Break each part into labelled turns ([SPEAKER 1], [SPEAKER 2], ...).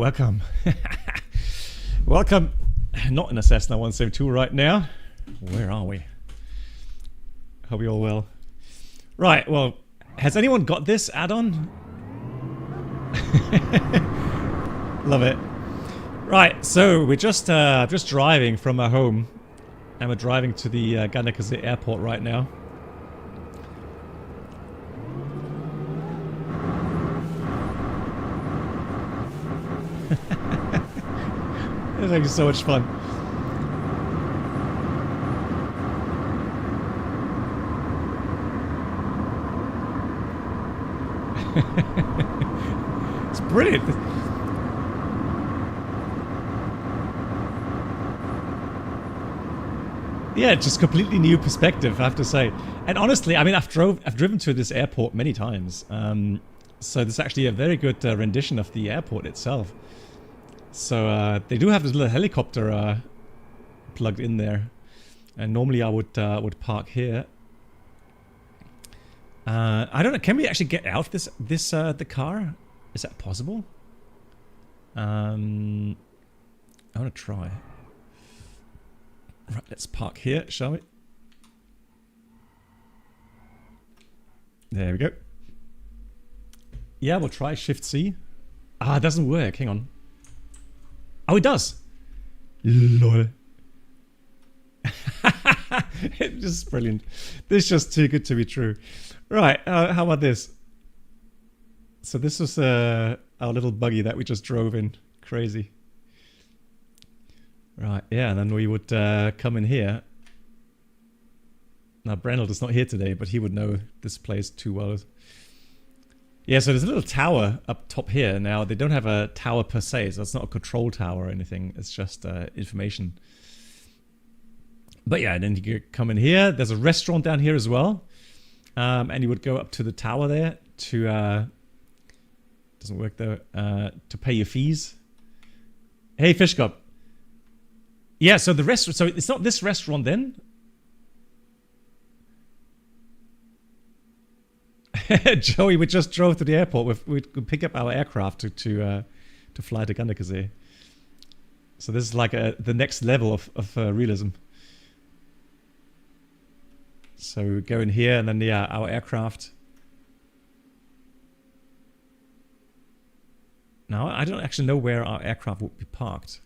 [SPEAKER 1] welcome. Welcome. Not in a Cessna 172 right now. Where are we? Hope you're all well. Right, well, has anyone got this add-on? Love it. Right, so we're just driving from our home, and we're driving to the Ganderkesee airport right now. It's like so much fun. It's brilliant. Yeah, just completely new perspective, I have to say. And honestly, I mean, I've driven to this airport many times, so there's actually a very good rendition of the airport itself. So they do have this little helicopter plugged in there, and normally I would park here. I don't know. Can we actually get out the car? Is that possible? I want to try. Right, let's park here, shall we? There we go. Yeah, we'll try Shift C. Ah, it doesn't work. Hang on. Oh, it does. Lol. It's just brilliant. This is just too good to be true. Right, how about this? So this was our little buggy that we just drove in. Crazy. Right, yeah, and then we would come in here. Now, Brennell is not here today, but he would know this place too well. Yeah, so there's a little tower up top here. Now, they don't have a tower per se, so it's not a control tower or anything. It's just information. But yeah, and then you come in here. There's a restaurant down here as well. And you would go up to the tower there to... doesn't work though. To pay your fees. Hey, Fish Cup. Yeah, so the restaurant... So it's not this restaurant then? Joey, we just drove to the airport. We could pick up our aircraft to fly to Ganderkesee. So this is like the next level of realism. So we go in here, and then yeah, our aircraft. Now I don't actually know where our aircraft would be parked.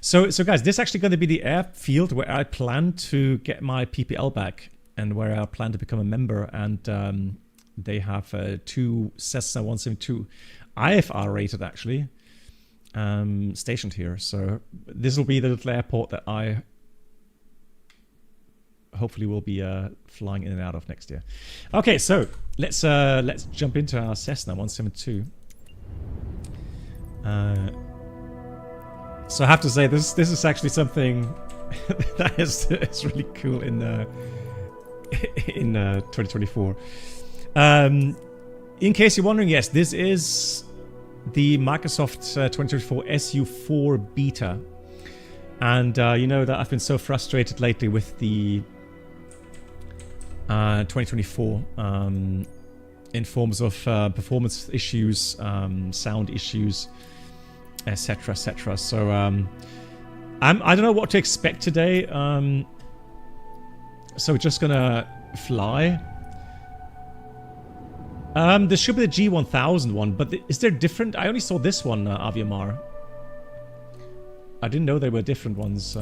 [SPEAKER 1] So guys, this is actually going to be the airfield where I plan to get my PPL back, and where I plan to become a member. And they have 2 Cessna 172 IFR rated actually stationed here. So this will be the little airport that I hopefully will be flying in and out of next year. Okay, so let's jump into our Cessna 172. So I have to say this is actually something that is really cool in 2024. In case you're wondering, yes, this is the Microsoft 2024 SU4 beta. And you know that I've been so frustrated lately with the 2024 in forms of performance issues, sound issues, etc, etc. So I don't know what to expect today. So we're just gonna fly. There should be the G1000 one, but is there different? I only saw this one, Aviamar. I didn't know there were different ones.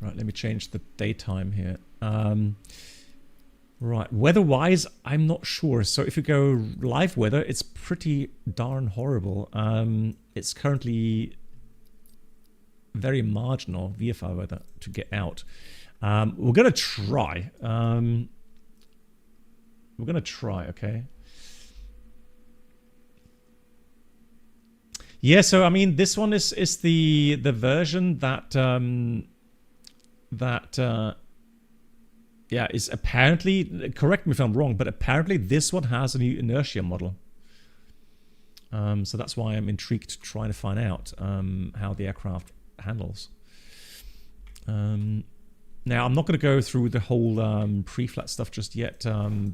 [SPEAKER 1] Right, let me change the daytime here. Right, weather-wise, I'm not sure. So if you go live weather, it's pretty darn horrible. It's currently very marginal VFR weather to get out. We're gonna try. We're gonna try, okay? Yeah, so I mean, this one is the version that yeah, is apparently, correct me if I'm wrong, but apparently this one has a new inertia model. So that's why I'm intrigued trying to find out how the aircraft handles. Now, I'm not going to go through the whole pre-flight stuff just yet,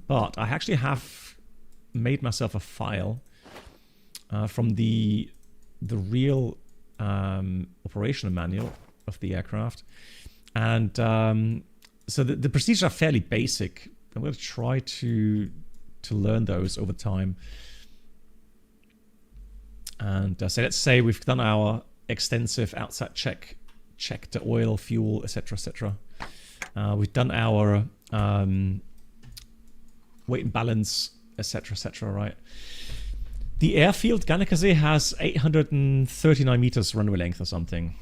[SPEAKER 1] but I actually have made myself a file from the real operational manual of the aircraft. And so the procedures are fairly basic. I'm going to try to learn those over time. And so let's say we've done our extensive outside check, checked the oil, fuel, etc., etc. We've done our weight and balance, etc., etc., right? The airfield, Ganderkesee, has 839 meters runway length or something.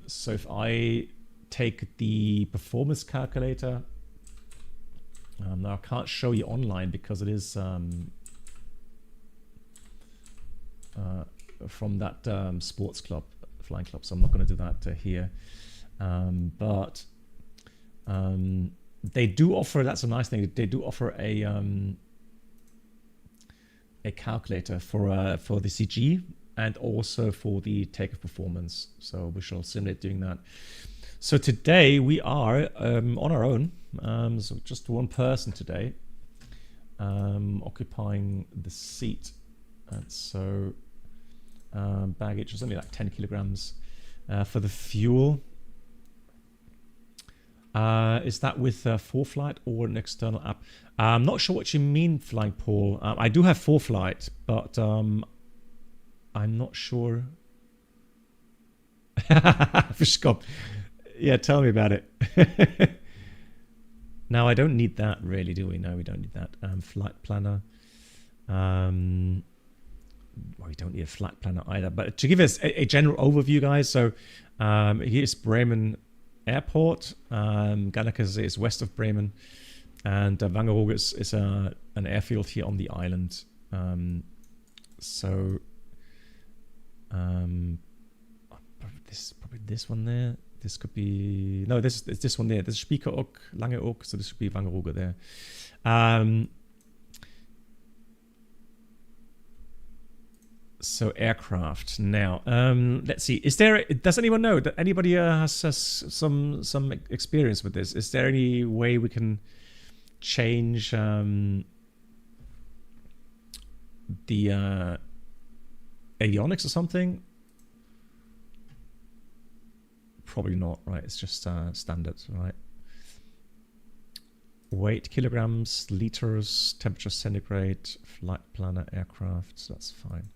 [SPEAKER 1] So if I take the performance calculator, now I can't show you online because it is from that sports club, flying club, so I'm not going to do that here. But they do offer, that's a nice thing, they do offer a calculator for the CG and also for the takeoff performance. So we shall simulate doing that. So today we are on our own, so just one person today, occupying the seat. And so baggage is only like 10 kilograms. For the fuel, is that with ForeFlight or an external app? I'm not sure what you mean, Flying Paul. I do have ForeFlight, but I'm not sure. Fishcop. Yeah, tell me about it. Now, I don't need that really, do we? No, we don't need that. Flight planner. Well, we don't need a flight planner either. But to give us a general overview, guys, so here's Bremen Airport. Ganderkesee is west of Bremen. And Wangerooge is an airfield here on the island. Probably this one there. This could be... No, this is this one there. This is Spiekeroog, Langeoog, so this should be Wangerooge there. So aircraft. Now, let's see. Does anyone know that anybody has some experience with this? Is there any way we can change the avionics or something? Probably not, right? It's just standard, right? Weight, kilograms, liters, temperature centigrade, flight planner, aircraft, so that's fine.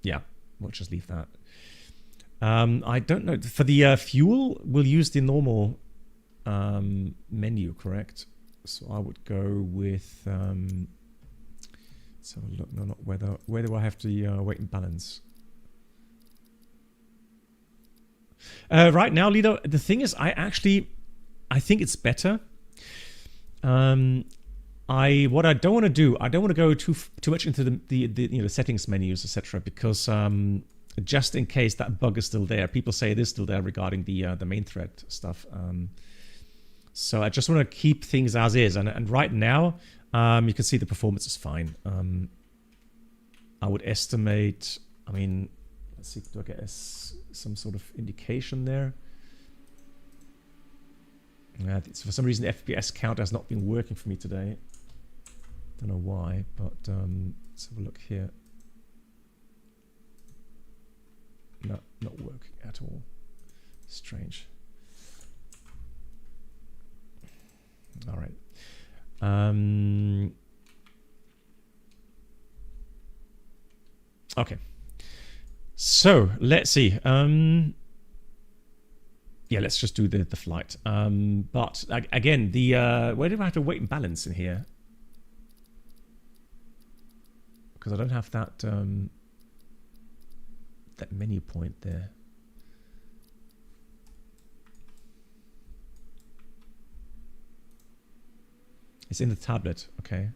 [SPEAKER 1] Yeah, we'll just leave that. I don't know. For the fuel, we'll use the normal menu, correct? So I would go with... let's have a look. No, not weather. Where do I have the weight and balance? Right now, Lido, the thing is, I think it's better. What I don't want to do, I don't want to go too much into the settings menus, etc. Because just in case that bug is still there, people say it is still there regarding the main thread stuff. So I just want to keep things as is, and right now you can see the performance is fine. I would estimate. I mean, let's see, do I get some sort of indication there? For some reason, the FPS counter has not been working for me today. Don't know why, but let's have a look here. No, not working at all. Strange. All right. Okay. So let's see. Yeah, let's just do the flight. But again, where do I have to weight and balance in here? Because I don't have that that menu point there. It's in the tablet, okay.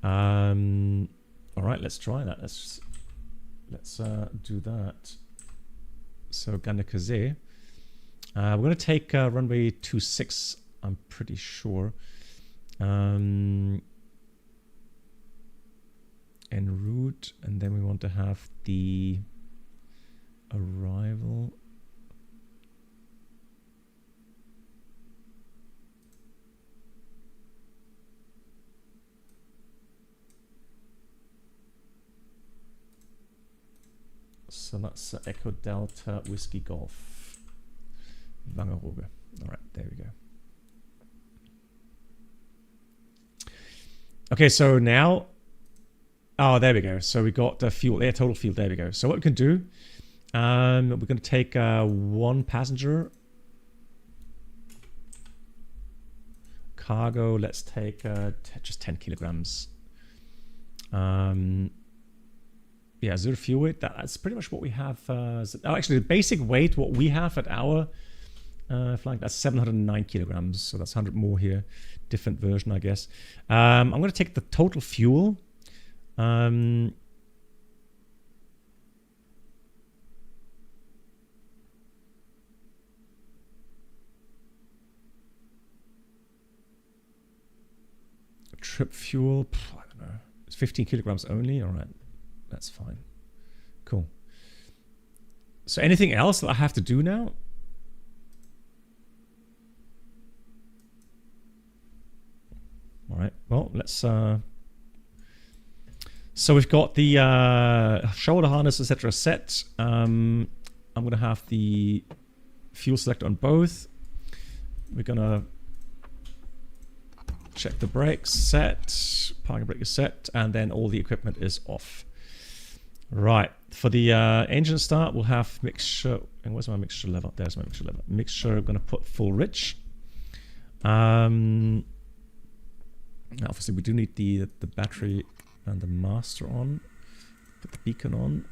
[SPEAKER 1] All right, let's try that. Let's do that. So Ganderkesee. We're going to take runway 26, I'm pretty sure. En route, and then we want to have the arrival So that's Echo Delta Whiskey Golf. Wangerooge. All right, there we go. Okay, so now, oh, there we go. So we got the fuel, air total fuel. There we go. So what we can do, we're going to take one passenger. Cargo, let's take just 10 kilograms. Yeah, zero fuel weight. That's pretty much what we have. Actually, the basic weight, what we have at our flying, that's 709 kilograms. So that's 100 more here. Different version, I guess. I'm going to take the total fuel. Trip fuel, I don't know. It's 15 kilograms only. All right, that's fine. Cool. So anything else that I have to do now? All right, well, let's... So we've got the shoulder harness, etc. set. I'm going to have the fuel select on both. We're going to check the brakes, set. Parking brake is set. And then all the equipment is off. Right. For the engine start, we'll have mixture. And where's my mixture level? There's my mixture level. Mixture, I'm going to put full rich. Obviously, we do need the battery and the master on. Put the beacon on.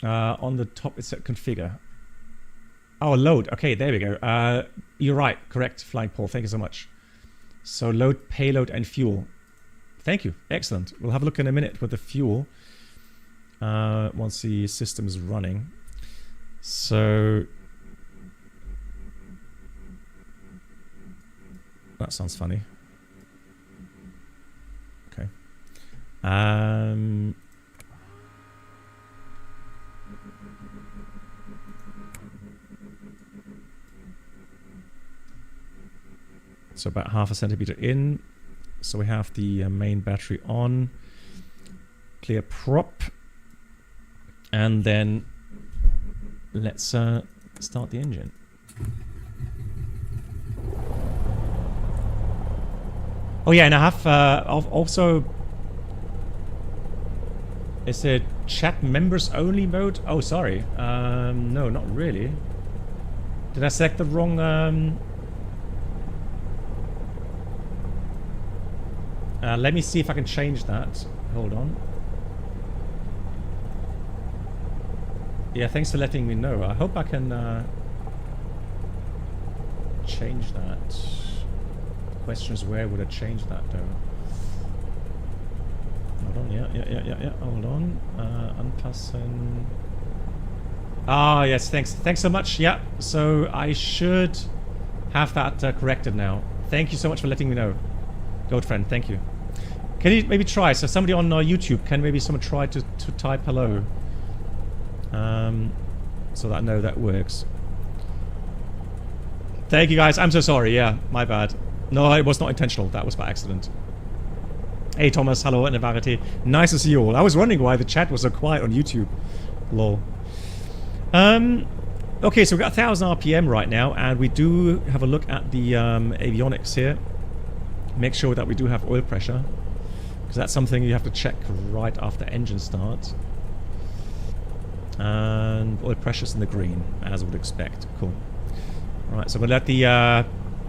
[SPEAKER 1] On the top, it said configure. Oh, load. Okay, there we go. You're right. Correct, Flying Paul. Thank you so much. So load, payload, and fuel. Thank you. Excellent. We'll have a look in a minute with the fuel once the system is running. So that sounds funny. Okay. So about half a centimeter in. So we have the main battery on. Clear prop. And then let's start the engine. Oh yeah, and I have also... Is it chat members only mode? Oh, sorry. No, not really. Did I select the wrong... let me see if I can change that. Hold on. Yeah, thanks for letting me know. I hope I can change that. The question is, where would I change that though? Hold on, yeah. Hold on. Anpassen. Ah, yes, thanks so much. Yeah, so I should have that corrected now. Thank you so much for letting me know. Goat friend, thank you. Can you maybe try? So somebody on YouTube, can maybe someone try to type hello? So that I know that works. Thank you guys. I'm so sorry. Yeah, my bad. No, it was not intentional. That was by accident. Hey Thomas, hello and Varity. Nice to see you all. I was wondering why the chat was so quiet on YouTube. Lol. Okay, so we've got 1000 RPM right now, and we do have a look at the avionics here. Make sure that we do have oil pressure, because that's something you have to check right after engine start. And oil pressure's in the green, as I would expect. Cool. Alright, so we'll let the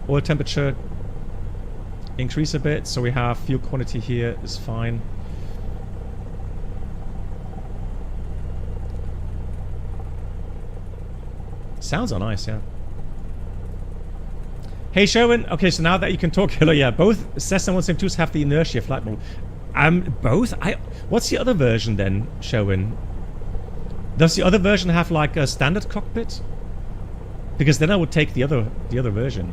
[SPEAKER 1] oil temperature increase a bit, so we have fuel quantity here is fine. Sounds are nice, yeah. Hey Sherwin, okay, so now that you can talk, hello, yeah, both Cessna 172s have the inertia flight mode. Both? What's the other version then, Sherwin? Does the other version have like a standard cockpit? Because then I would take the other version.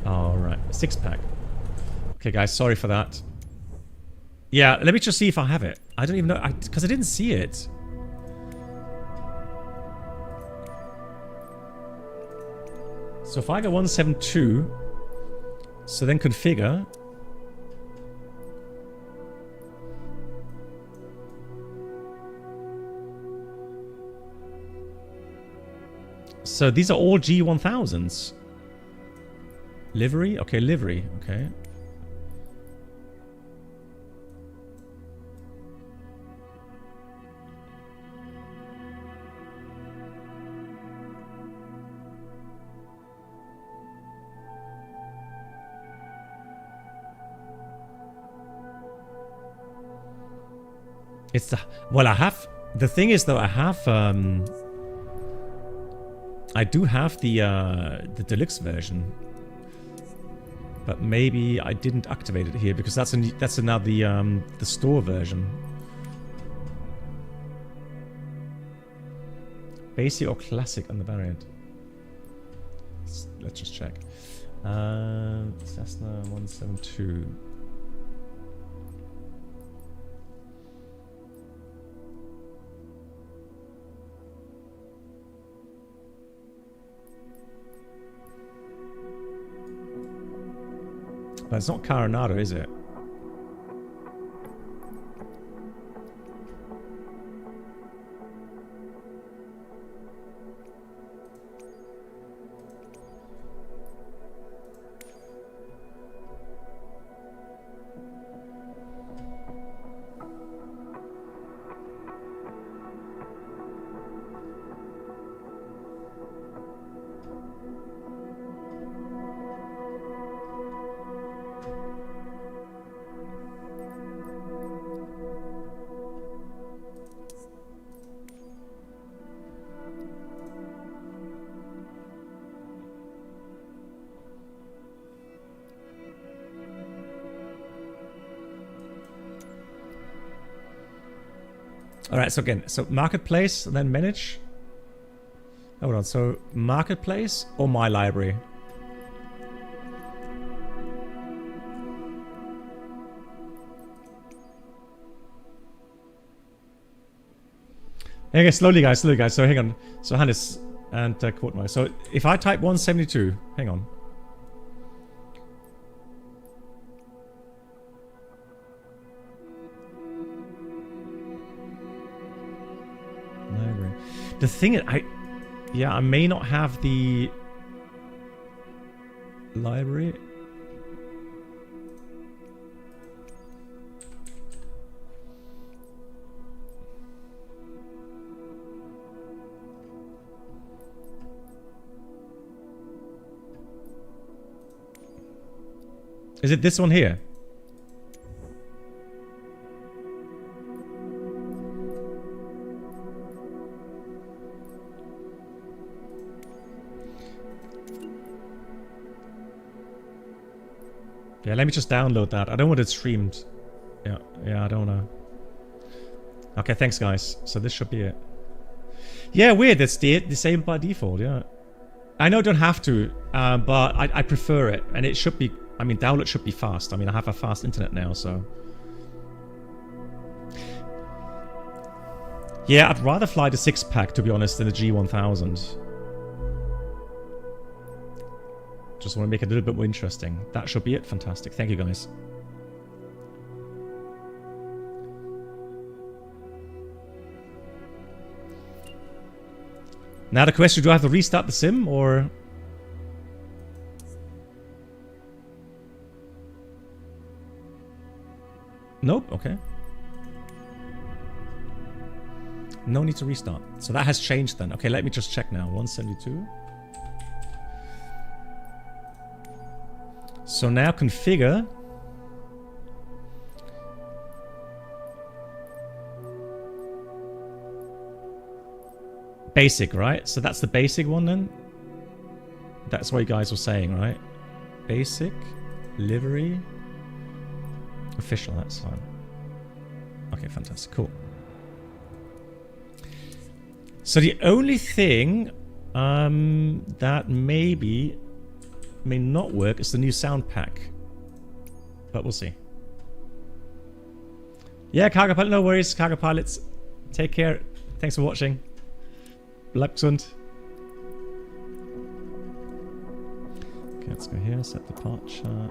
[SPEAKER 1] Alright, 6-pack. Okay guys, sorry for that. Yeah, let me just see if I have it. I don't even know, because I didn't see it. So if I go 172, so then configure. So these are all G1000s. Livery? Okay, livery. Okay. It's the... Well, I have... The thing is, though, I have... I do have the deluxe version, but maybe I didn't activate it here because that's now the store version. Basic or classic on the variant. Let's just check. Cessna 172. But it's not Coronado, is it? All right, so again, so marketplace and then manage. Hold on, so marketplace or my library? Okay, slowly guys, So hang on. So Hannes and Courtney. So if I type 172, hang on. The thing is, I may not have the library. Is it this one here? Yeah, let me just download that. I don't want it streamed. Yeah, I don't know. Okay, thanks guys. So this should be it. Yeah, weird. It's disabled by default, yeah. I know I don't have to, but I prefer it. And it should be, I mean, download should be fast. I mean, I have a fast internet now, so. Yeah, I'd rather fly the 6-pack, to be honest, than the G1000. Just want to make it a little bit more interesting. That should be it. Fantastic. Thank you, guys. Now the question, do I have to restart the sim or... Nope. Okay. No need to restart. So that has changed then. Okay, let me just check now. 172. So now configure. Basic, right? So that's the basic one then? That's what you guys were saying, right? Basic, livery, official, that's fine. Okay, fantastic, cool. So the only thing that maybe may not work is the new sound pack. But we'll see. Yeah, Cargo Pilot, no worries, Cargo Pilots. Take care. Thanks for watching. Bleib gesund. let's go here, set departure.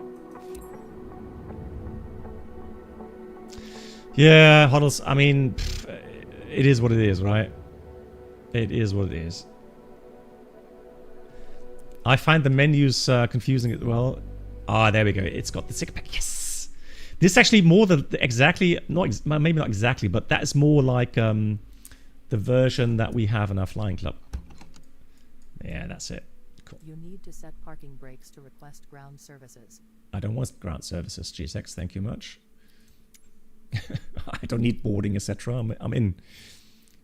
[SPEAKER 1] Yeah, huddles, I mean, it is what it is, right? It is what it is. I find the menus confusing as well. Ah, there we go. It's got the sticker pack. Yes! This is actually more than exactly, maybe not exactly, but that is more like the version that we have in our flying club. Yeah, that's it. Cool.
[SPEAKER 2] You need to set parking brakes to request ground services.
[SPEAKER 1] I don't want ground services, GSX, thank you much. I don't need boarding, etc. I'm in.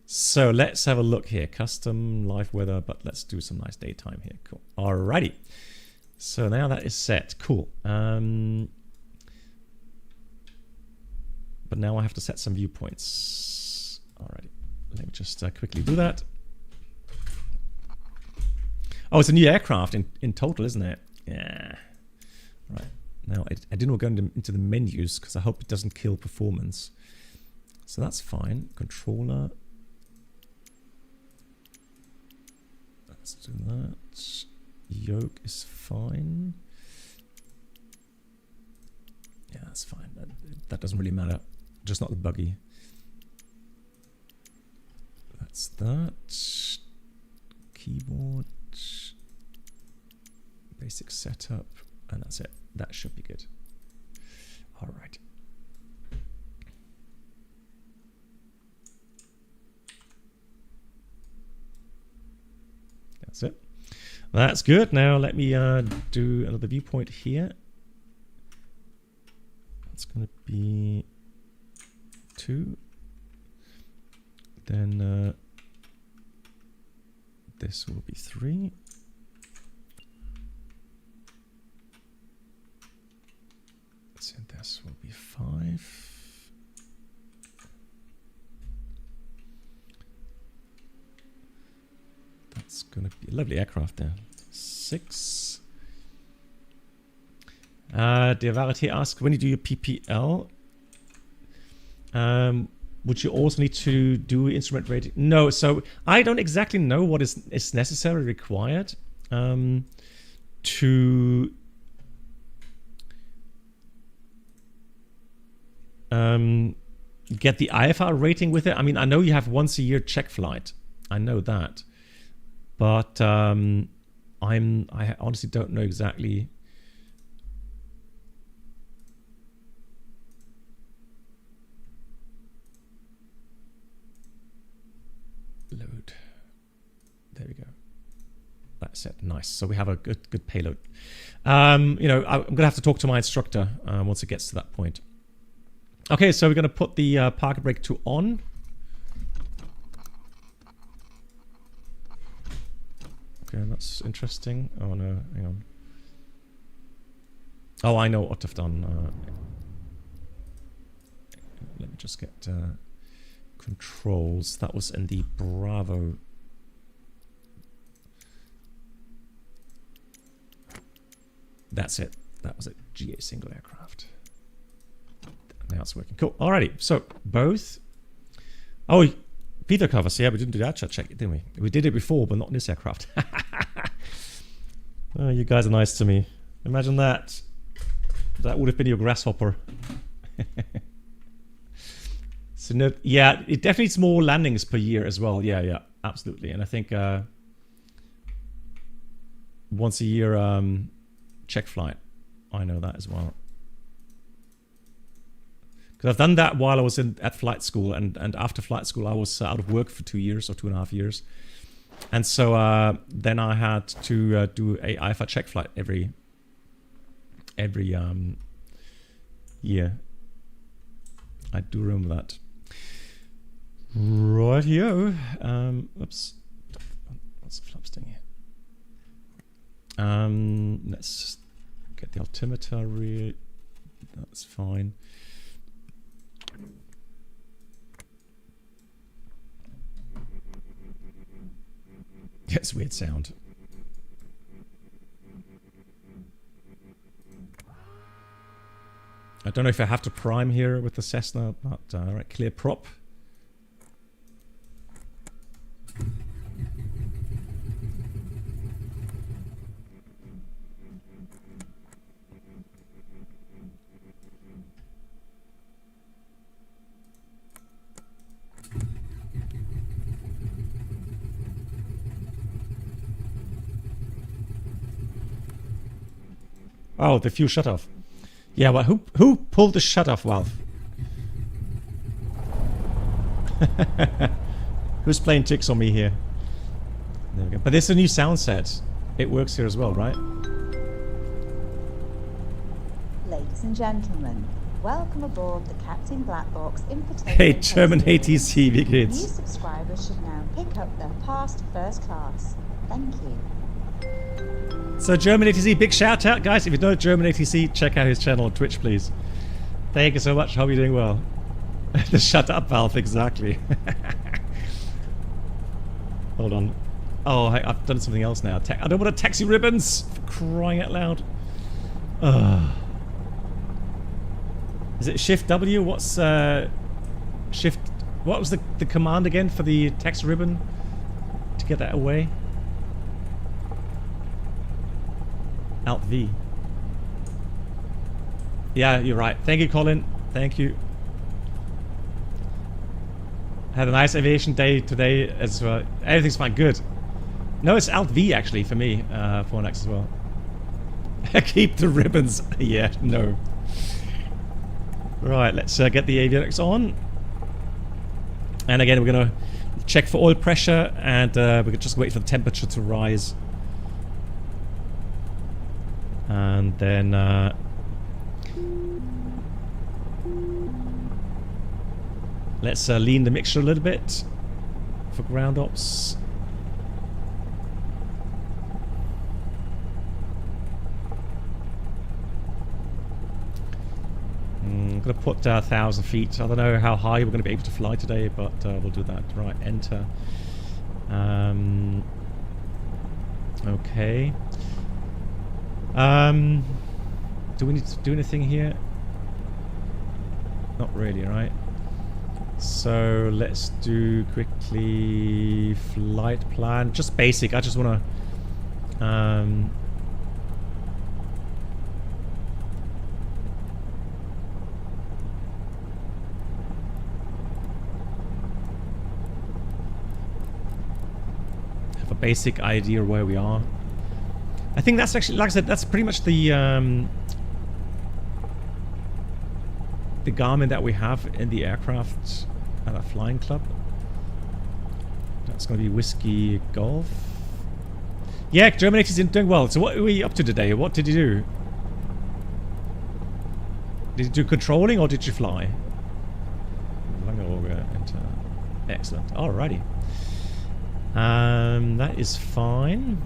[SPEAKER 1] So let's have a look here. Custom, live weather, but let's do some nice daytime here. Cool. Alrighty. So now that is set. Cool. But now I have to set some viewpoints. Alrighty. Let me just quickly do that. Oh, it's a new aircraft in total, isn't it? Yeah. Right. Now, I didn't go into the menus because I hope it doesn't kill performance. So that's fine. Controller. Let's do that. Yoke is fine. Yeah, that's fine. That doesn't really matter. Just not the buggy. That's that. Keyboard. Basic setup. And that's it. That should be good. All right. That's it. That's good. Now let me do another viewpoint here. That's going to be 2. Then this will be 3. So this will be 5. That's going to be a lovely aircraft there. 6. Dear Varity asks, when you do your PPL, would you also need to do instrument rating? No, so I don't exactly know what is necessarily required to get the IFR rating with it. I mean, I know you have once a year check flight. I know that. But I honestly don't know exactly. Load. There we go. That's it. Nice. So we have a good payload. You know, I'm gonna have to talk to my instructor once it gets to that point. Okay, so we're gonna put the parking brake to on. Okay, that's interesting. Oh no, hang on. Oh, I know what I've done. Let me just get controls. That was in the Bravo. That's it. That was it. GA single aircraft. Now it's working. Cool. Alrighty. So both. Oh, Peter covers. Yeah, we didn't do that check, didn't we? We did it before, but not in this aircraft. Oh, you guys are nice to me. Imagine that. That would have been your grasshopper. So no, yeah, it definitely needs more landings per year as well. Yeah, absolutely. And I think once a year check flight. I know that as well. Because I've done that while I was at flight school, and after flight school I was out of work for 2 years or 2.5 years, and so then I had to do a IFR check flight every year. I do remember that. Rightio. Oops. What's the flaps doing here? Let's get the altimeter read. That's fine. It's weird sound. I don't know if I have to prime here with the Cessna, but alright, clear prop. Oh, the fuel shut off. Yeah, well, who pulled the shut off valve? Who's playing tricks on me here? There we go. But there's a new sound set. It works here as well, right?
[SPEAKER 3] Ladies and gentlemen, welcome aboard the Captain Black Box invitation.
[SPEAKER 1] Hey, German ATC, wie
[SPEAKER 3] New
[SPEAKER 1] geht's?
[SPEAKER 3] subscribers should now pick up their pass to first class. Thank you.
[SPEAKER 1] So German ATC, big shout out, guys. If you know German ATC, check out his channel on Twitch, please. Thank you so much. Hope you're doing well. The shut up valve, exactly. Hold on. Oh, I've done something else now. I don't want to taxi ribbons, for crying out loud. Is it Shift W? What's Shift? What was the command again for the taxi ribbon to get that away? Alt V. Yeah, you're right. Thank you, Colin. Thank you. Had a nice aviation day today as well. Everything's fine. Good. No, it's Alt V actually for me, for next as well. Keep the ribbons. Yeah, no. Right, let's get the avionics on. And again, we're going to check for oil pressure, and we could just wait for the temperature to rise. And then let's lean the mixture a little bit for ground ops. I'm going to put 1,000 feet. I don't know how high we're going to be able to fly today, but we'll do that. Right, enter. Okay. Do we need to do anything here? Not really, right? So let's do quickly flight plan. Just basic. I just want to have a basic idea of where we are. I think that's actually, like I said, that's pretty much the Garmin that we have in the aircraft at a flying club. That's going to be Whiskey Golf. Yeah, German ATC is doing well. So what are we up to today? What did you do? Did you do controlling or did you fly? Wangerooge, enter. Excellent. Alrighty. That is fine.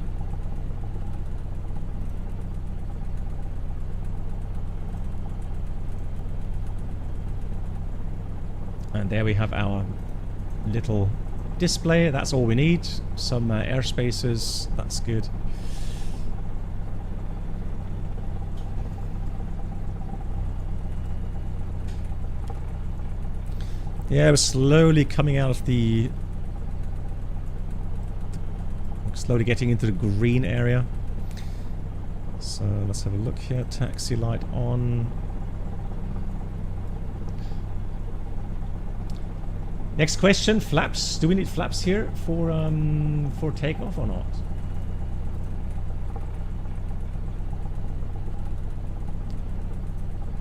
[SPEAKER 1] And there we have our little display. That's all we need. Some airspaces. That's good. Yeah, we're slowly coming out of the... slowly getting into the green area. So let's have a look here. Taxi light on. Next question, flaps. Do we need flaps here for takeoff or not?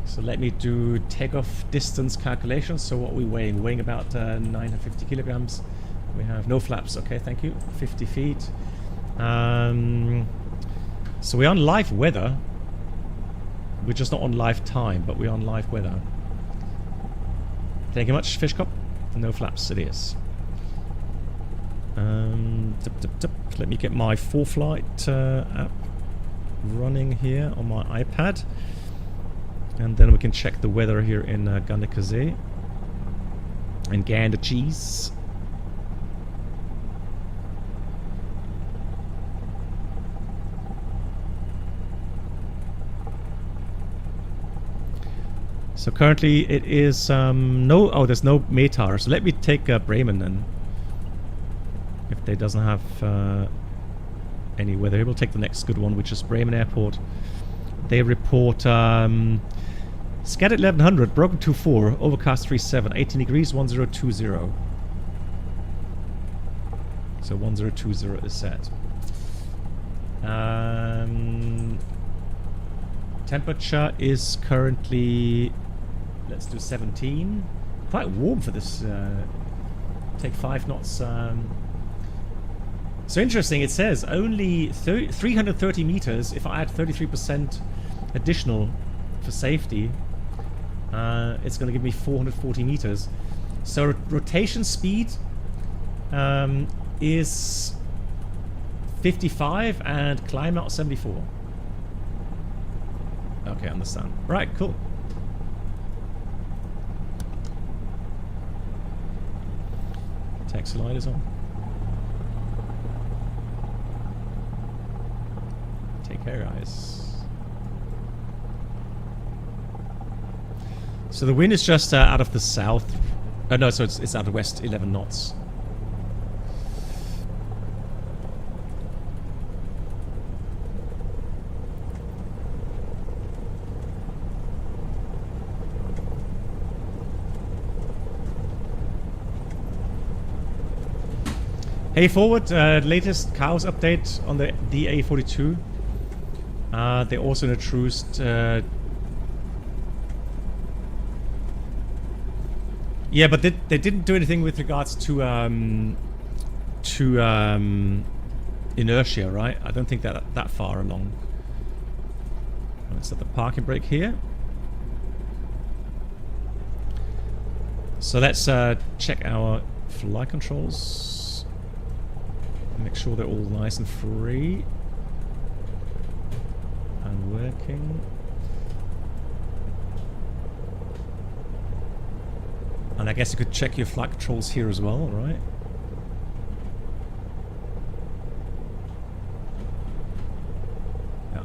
[SPEAKER 1] So let me do takeoff distance calculations. So what are we weighing? Weighing about 950 kilograms. We have no flaps. Okay, thank you. 50 feet. So we're on live weather. We're just not on live time, but we're on live weather. Thank you much, Fishcop. No flaps, it is. Let me get my 4Flight app running here on my iPad. And then we can check the weather here in Ganderkesee and Ganderkesee. So currently it is no... oh, there's no METAR. So let me take Bremen then. If they doesn't have any weather. We'll take the next good one, which is Bremen Airport. They report scattered 1100, broken 24, overcast 37, 18 degrees, 1020. So 1020 is set. Temperature is currently, let's do 17. Quite warm for this. Take 5 knots. So interesting, it says only 330 meters. If I add 33% additional for safety, it's going to give me 440 meters. So rotation speed is 55 and climb out 74. Okay, understand. Right, cool. Taxi light is on. Take care, guys. So the wind is just out of the south. No, so it's out of west, 11 knots. Hey, forward, latest cows update on the DA42. They also introduced... yeah, but they didn't do anything with regards to inertia, right? I don't think that far along. Let's set the parking brake here. So let's check our flight controls. Make sure they're all nice and free and working. And I guess you could check your flight controls here as well, right? Yeah.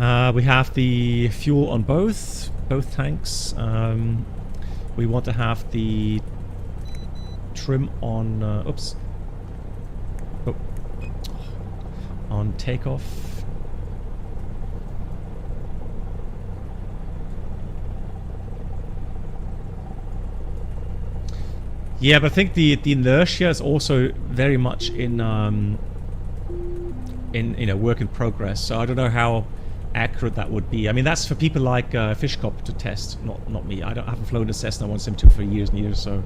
[SPEAKER 1] Alright. We have the fuel on both tanks. We want to have the trim on, oops, oh, on takeoff. Yeah, but I think the inertia is also very much in work in progress. So I don't know how accurate that would be. I mean, that's for people like Fishcop to test, not me. I haven't flown a Cessna 172 for years and years, so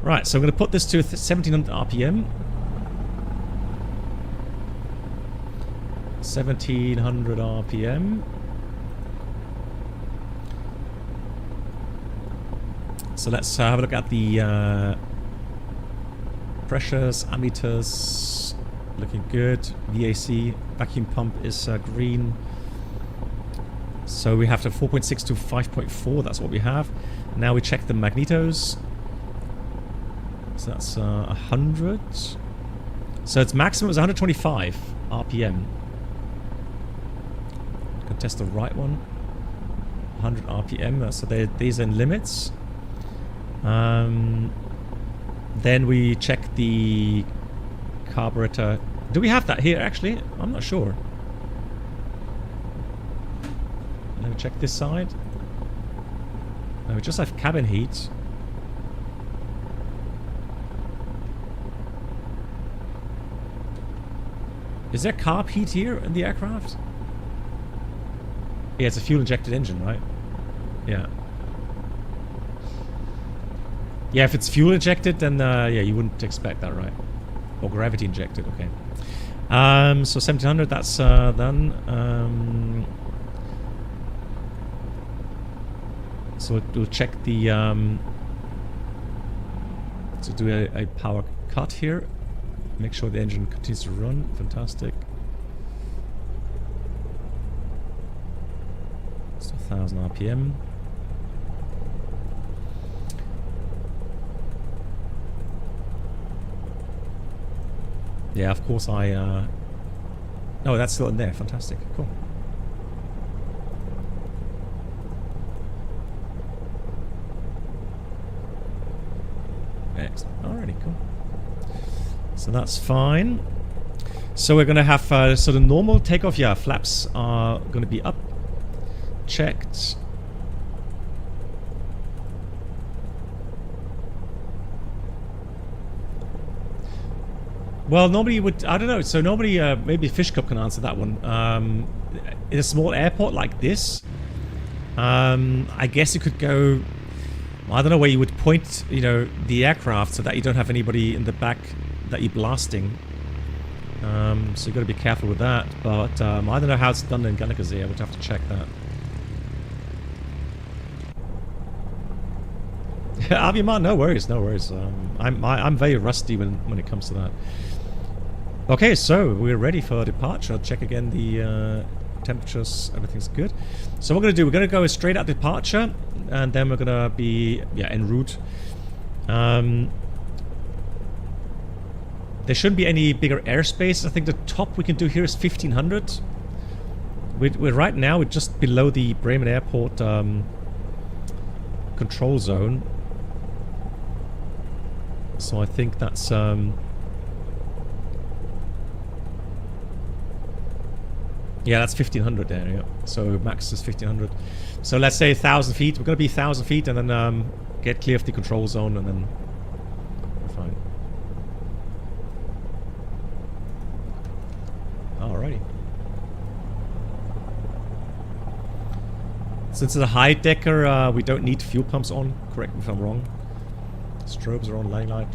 [SPEAKER 1] right, so I'm going to put this to 1700 RPM. 1700 RPM. So let's have a look at the pressures, ammeters. Looking good. VAC, vacuum pump is green. So we have the 4.6 to 5.4, that's what we have. Now we check the magnetos. So that's 100. So its maximum is 125 RPM. Can test the right one. 100 RPM, so these are in limits. Then we check the carburetor. Do we have that here actually? I'm not sure. Let me check this side. No, we just have cabin heat. Is there carb heat here in the aircraft? Yeah, it's a fuel injected engine, right? Yeah. Yeah, if it's fuel injected, then yeah, you wouldn't expect that, right? Or gravity injected, okay. So 1700, that's done. So we'll check the so do a power cut here. Make sure the engine continues to run. Fantastic. So 1000 RPM. Yeah, of course I... Oh, that's still in there. Fantastic. Cool. Excellent. Alrighty, cool. So that's fine. So we're going to have so the normal takeoff, yeah, flaps are going to be up. Checked. Well, nobody would. I don't know. So nobody. Maybe Fish Cup can answer that one. In a small airport like this, I guess you could go. I don't know where you would point, you know, the aircraft so that you don't have anybody in the back that you're blasting. So you got to be careful with that. But I don't know how it's done in Ganderkesee. I would have to check that. Aviman, no worries, no worries. I'm very rusty when it comes to that. Okay, so we're ready for departure. I'll check again the temperatures. Everything's good. So what we're gonna do, we're gonna go straight at departure, and then we're gonna be en route. There shouldn't be any bigger airspace. I think the top we can do here is 1500. We're right now we're just below the Bremen Airport control zone. So I think that's yeah, that's 1500 there. Yeah. So max is 1500. So let's say 1000 feet. We're gonna be 1000 feet, and then get clear of the control zone, and then we're fine. Alrighty. Since it's a high decker, we don't need fuel pumps on. Correct me if I'm wrong. Strobes are on, landing light.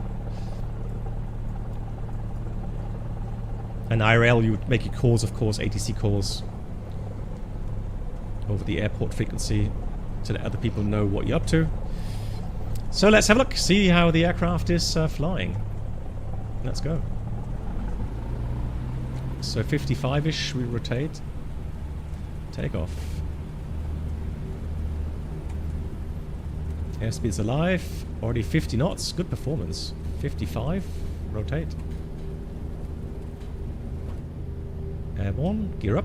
[SPEAKER 1] And IRL, you would make your calls, of course, ATC calls over the airport frequency to let other people know what you're up to. So let's have a look, see how the aircraft is flying. Let's go. So 55-ish, we rotate. Takeoff. Airspeed's alive. Already 50 knots. Good performance. 55. Rotate. Airborne. Gear up.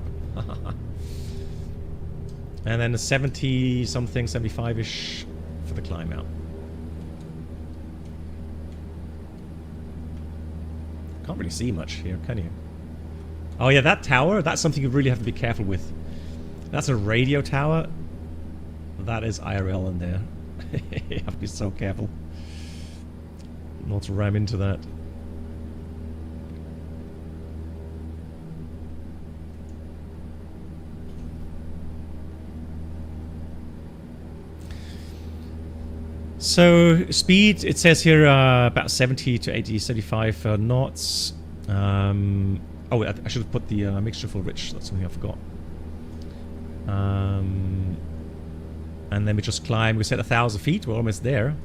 [SPEAKER 1] And then a 70 something, 75-ish for the climb out. Can't really see much here, can you? Oh yeah, that tower, that's something you really have to be careful with. That's a radio tower. That is IRL in there. You have to be so careful not to ram into that. So speed, it says here about 70 to 80, 75 knots. Oh, I should have put the mixture full rich. That's something I forgot. And then we just climb. We set 1,000 feet. We're almost there.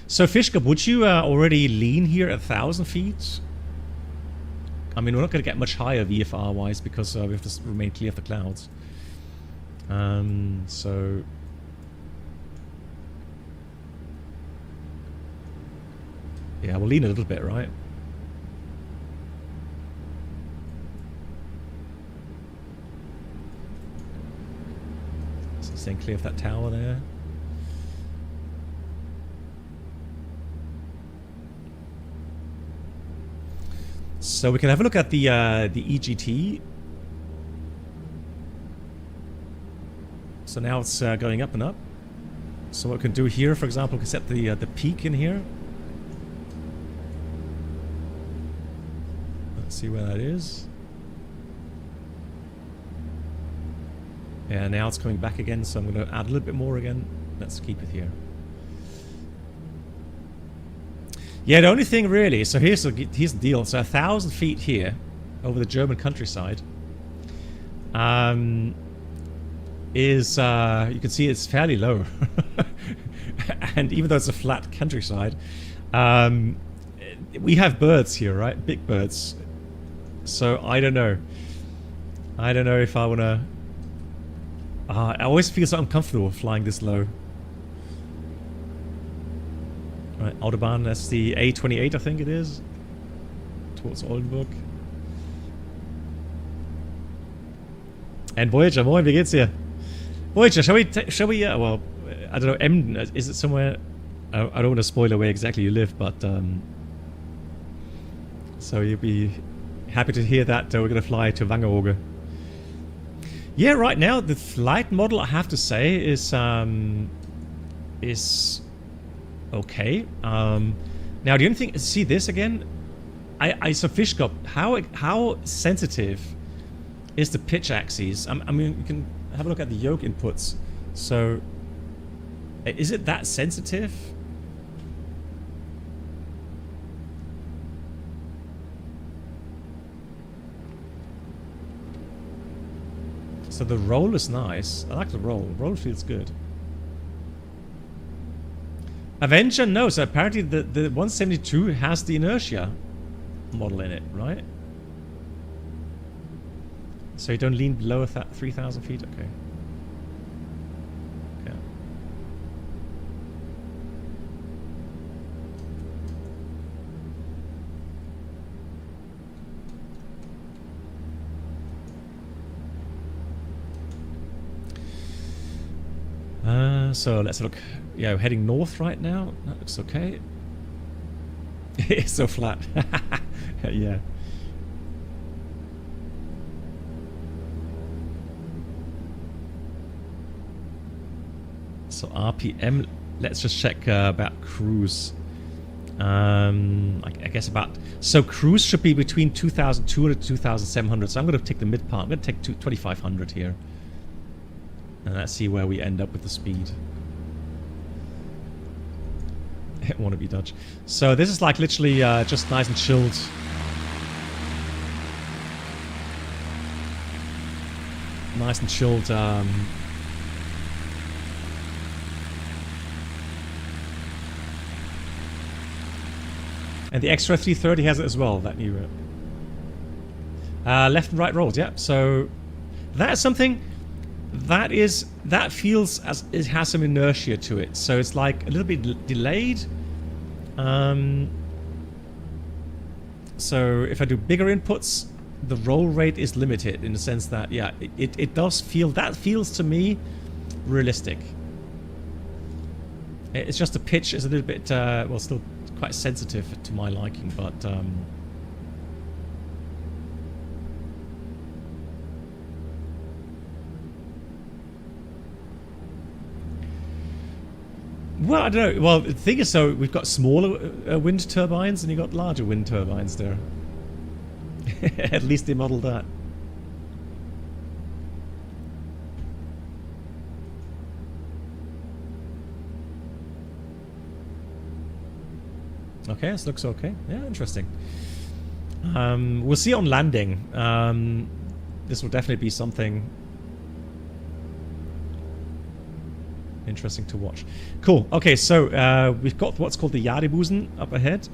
[SPEAKER 1] So Fishcup, would you already lean here at 1,000 feet? I mean, we're not going to get much higher VFR wise because we have to remain clear of the clouds. So yeah, we'll lean a little bit, right? So staying clear of that tower there. So we can have a look at the EGT. So now it's going up and up. So what we can do here, for example, we can set the peak in here. Let's see where that is. Yeah, now it's coming back again, so I'm going to add a little bit more again. Let's keep it here. Yeah, the only thing really, so here's the deal. So 1,000 feet here over the German countryside is, you can see it's fairly low. And even though it's a flat countryside, we have birds here, right? Big birds. So I don't know. I don't know if I want to... I always feel so uncomfortable flying this low. Right, Autobahn, that's the A28, I think it is. Towards Oldenburg. And Voyager, moin, wie geht's dir? Voyager, shall we, well, I don't know, Emden, is it somewhere? I don't want to spoil where exactly you live, but, so you'll be happy to hear that we're going to fly to Wangerooge. Yeah, right now, the flight model, I have to say, is Okay. Now the only thing, see this again? So Fishgop, how sensitive is the pitch axis? I mean, you can have a look at the yoke inputs. So, is it that sensitive? So the roll is nice. I like the roll. Roll feels good. Avenger, no. So apparently the 172 has the inertia model in it, right? So you don't lean below 3,000 feet? Okay. So let's look. Yeah, we're heading north right now. That looks okay. It's so flat. Yeah. So RPM. Let's just check about cruise. I guess about. So cruise should be between 2,200 to 2,700. So I'm going to take the mid part. I'm going to take 2,500 here. And let's see where we end up with the speed. Wanna be Dutch. So this is like literally just nice and chilled. Nice and chilled. And the extra 330 has it as well, that new left and right rolls, yeah. So that's something that feels as it has some inertia to it, so it's like a little bit delayed. So if I do bigger inputs, the roll rate is limited in the sense that, yeah, it does feel, that feels to me realistic. It's just the pitch is a little bit well, still quite sensitive to my liking, but well, I don't know. Well, the thing is, so we've got smaller wind turbines and you've got larger wind turbines there. At least they modeled that. Okay, this looks okay. Yeah, interesting. We'll see on landing. This will definitely be something interesting to watch. Cool. Okay, so we've got what's called the Jadebusen up ahead,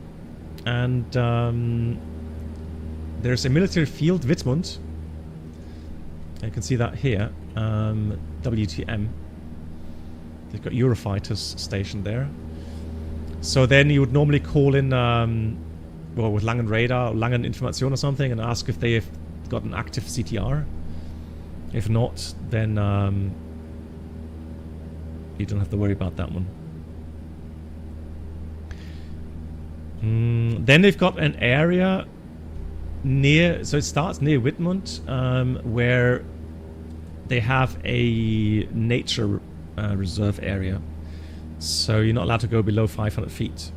[SPEAKER 1] and there's a military field, Wittmund. You can see that here. WTM. They've got Eurofighters stationed there. So then you would normally call in, well, with Langen Radar or Langen Information or something, and ask if they have got an active CTR. If not, then you don't have to worry about that one. Then they've got an area near, so it starts near Wittmund, where they have a nature reserve area. So you're not allowed to go below 500 feet.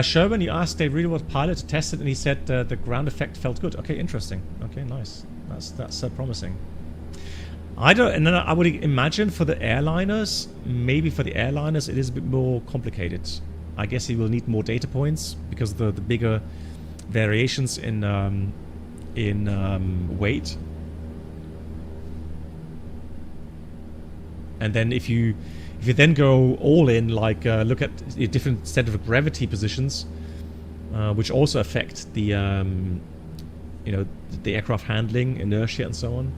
[SPEAKER 1] Sherman, you asked a really what pilot to test it, and he said the ground effect felt good. Okay, interesting. Okay, nice. That's promising. I don't, and then I would imagine for the airliners, maybe for the airliners it is a bit more complicated. I guess you will need more data points because the bigger variations in weight. And then if you then go all in, like look at a different set of gravity positions, which also affect the you know, the aircraft handling, inertia, and so on.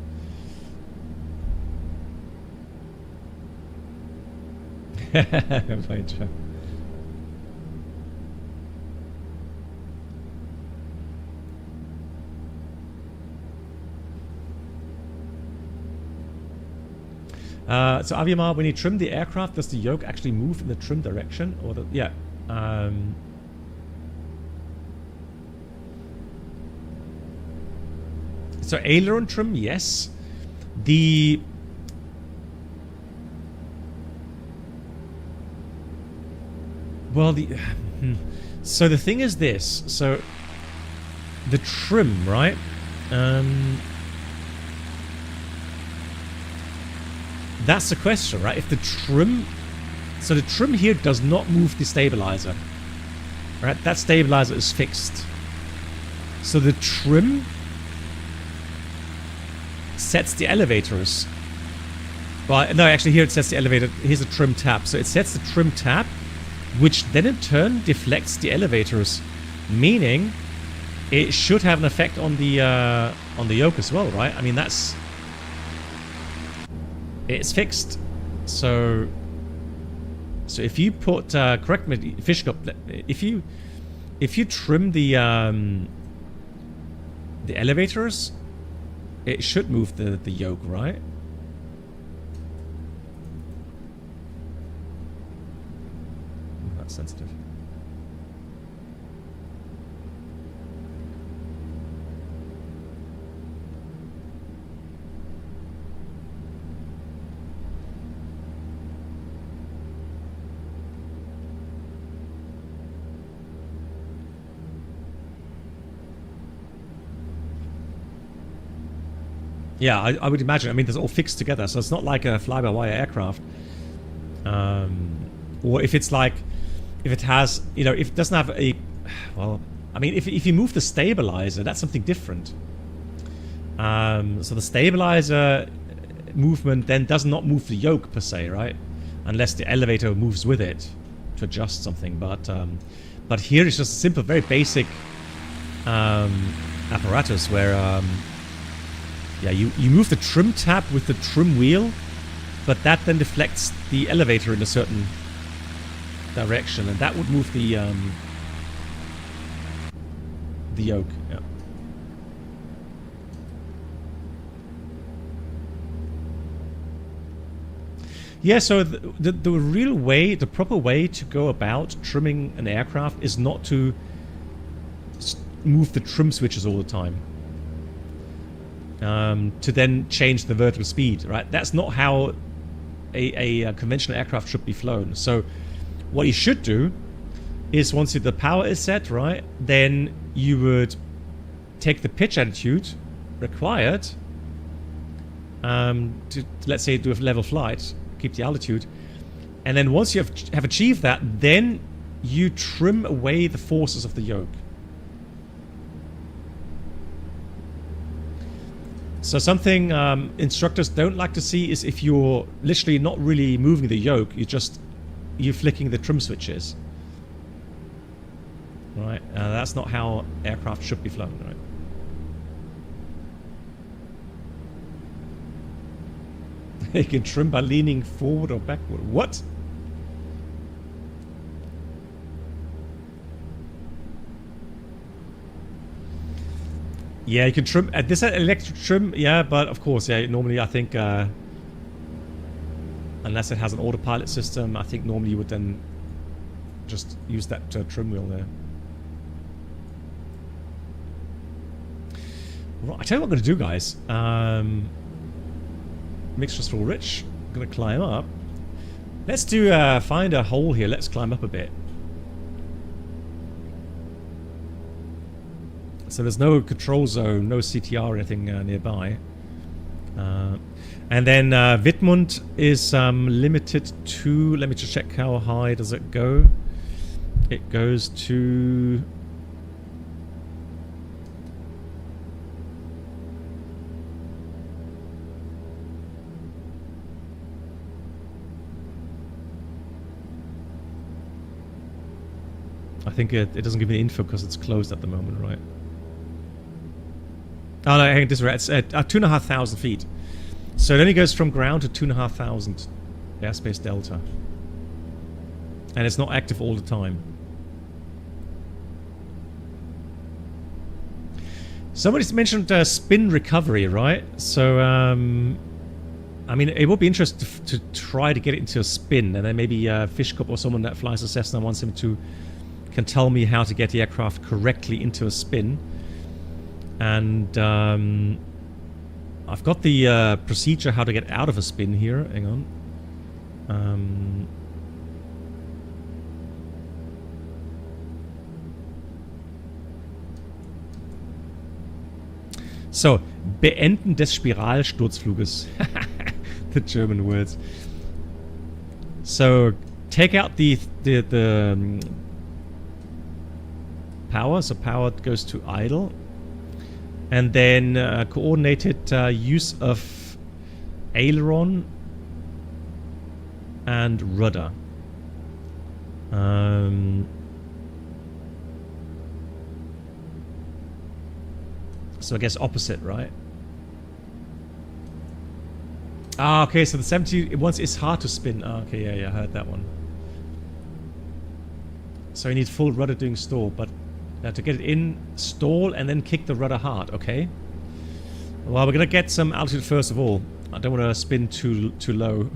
[SPEAKER 1] Right. So Aviamar, when you trim the aircraft, does the yoke actually move in the trim direction, or the, yeah? So aileron trim, yes. Well, so the thing is this. So the trim, right? That's the question, right? If the trim... So the trim here does not move the stabilizer. Right? That stabilizer is fixed. So the trim sets the elevators. Well, no, actually here it sets the elevator. Here's a trim tab. So it sets the trim tab, which then in turn deflects the elevators. Meaning it should have an effect on the yoke as well, right? I mean, that's... It's fixed. So if you put correct me, Fishcup, if you trim the elevators, it should move the yoke, right? That's sensitive. Yeah, I would imagine. I mean, it's all fixed together, so it's not like a fly-by-wire aircraft. Or if it's like, if it has, you know, if it doesn't have a, well, I mean, if you move the stabilizer, that's something different. So the stabilizer movement then does not move the yoke per se, right? Unless the elevator moves with it to adjust something. But here it's just a simple, very basic apparatus where. Yeah, you move the trim tab with the trim wheel, but that then deflects the elevator in a certain direction, and that would move the yoke. Yeah. Yeah. So the real way, the proper way to go about trimming an aircraft is not to move the trim switches all the time. To then change the vertical speed, right? That's not how a conventional aircraft should be flown. So what you should do is once the power is set, right, then you would take the pitch attitude required to, let's say, do a level flight, keep the altitude, and then once you have achieved that, then you trim away the forces of the yoke. So something instructors don't like to see is if you're literally not really moving the yoke, you're flicking the trim switches. Right? That's not how aircraft should be flown, right? You can trim by leaning forward or backward. What? Yeah, you can trim. This electric trim, yeah, but of course, yeah. Normally, I think, unless it has an autopilot system, I think normally you would then just use that trim wheel there. Right, I tell you what I'm going to do, guys. Mixture's full rich. I'm going to climb up. Let's do find a hole here. Let's climb up a bit. So there's no control zone, no CTR or anything nearby. And then Wittmund is limited to... Let me just check how high does it go. It goes to... I think it doesn't give me the info because it's closed at the moment, right? Oh no, hang on, this is right. It's at 2,500 feet. So it only goes from ground to 2,500 airspace delta. And it's not active all the time. Somebody's mentioned spin recovery, right? So, I mean, it would be interesting to try to get it into a spin, and then maybe Fishcup or someone that flies a Cessna 172 can tell me how to get the aircraft correctly into a spin. And I've got the procedure how to get out of a spin here. Hang on. So, Beenden des Spiralsturzfluges. The German words. So, take out the power. So, power goes to idle. And then coordinated use of aileron and rudder. So I guess opposite, right? Ah, okay, so the 70 once it's hard to spin. Ah, okay, yeah, I heard that one. So you need full rudder doing stall, but to get it in, stall and then kick the rudder hard, okay? Well, we're gonna get some altitude first of all. I don't want to spin too low.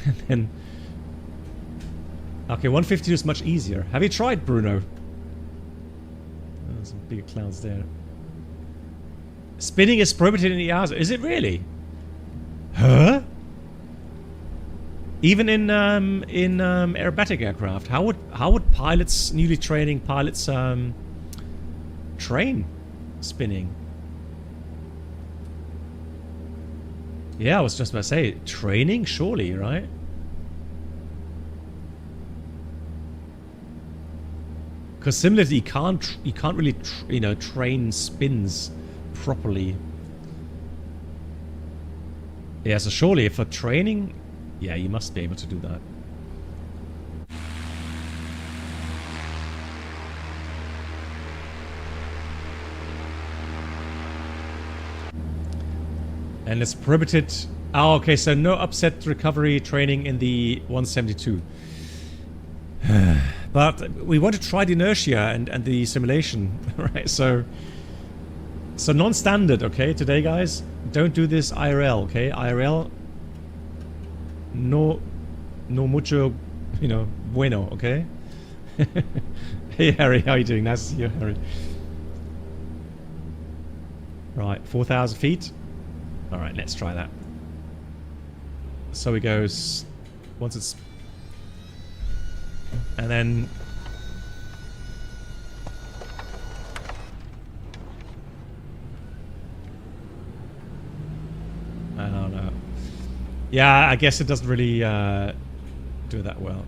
[SPEAKER 1] And then, okay, 152 is much easier. Have you tried, Bruno? Oh, some big clouds there. Spinning is prohibited in the EASA. Is it really? Huh? Even in aerobatic aircraft, how would pilots, newly training pilots, train spinning? Yeah, I was just about to say training, surely, right? Because similarly, you can't really train spins properly. Yeah, so surely for training, yeah, you must be able to do that. And it's prohibited. Oh, okay, so no upset recovery training in the 172. But we want to try the inertia and the simulation, right? So non-standard, okay, today, guys. Don't do this IRL, okay? IRL, no mucho, bueno, okay? Hey, Harry, how are you doing? Nice to see you, Harry. Right, 4,000 feet. All right, let's try that. So it goes once it's, and then I don't know. Yeah, I guess it doesn't really do that well.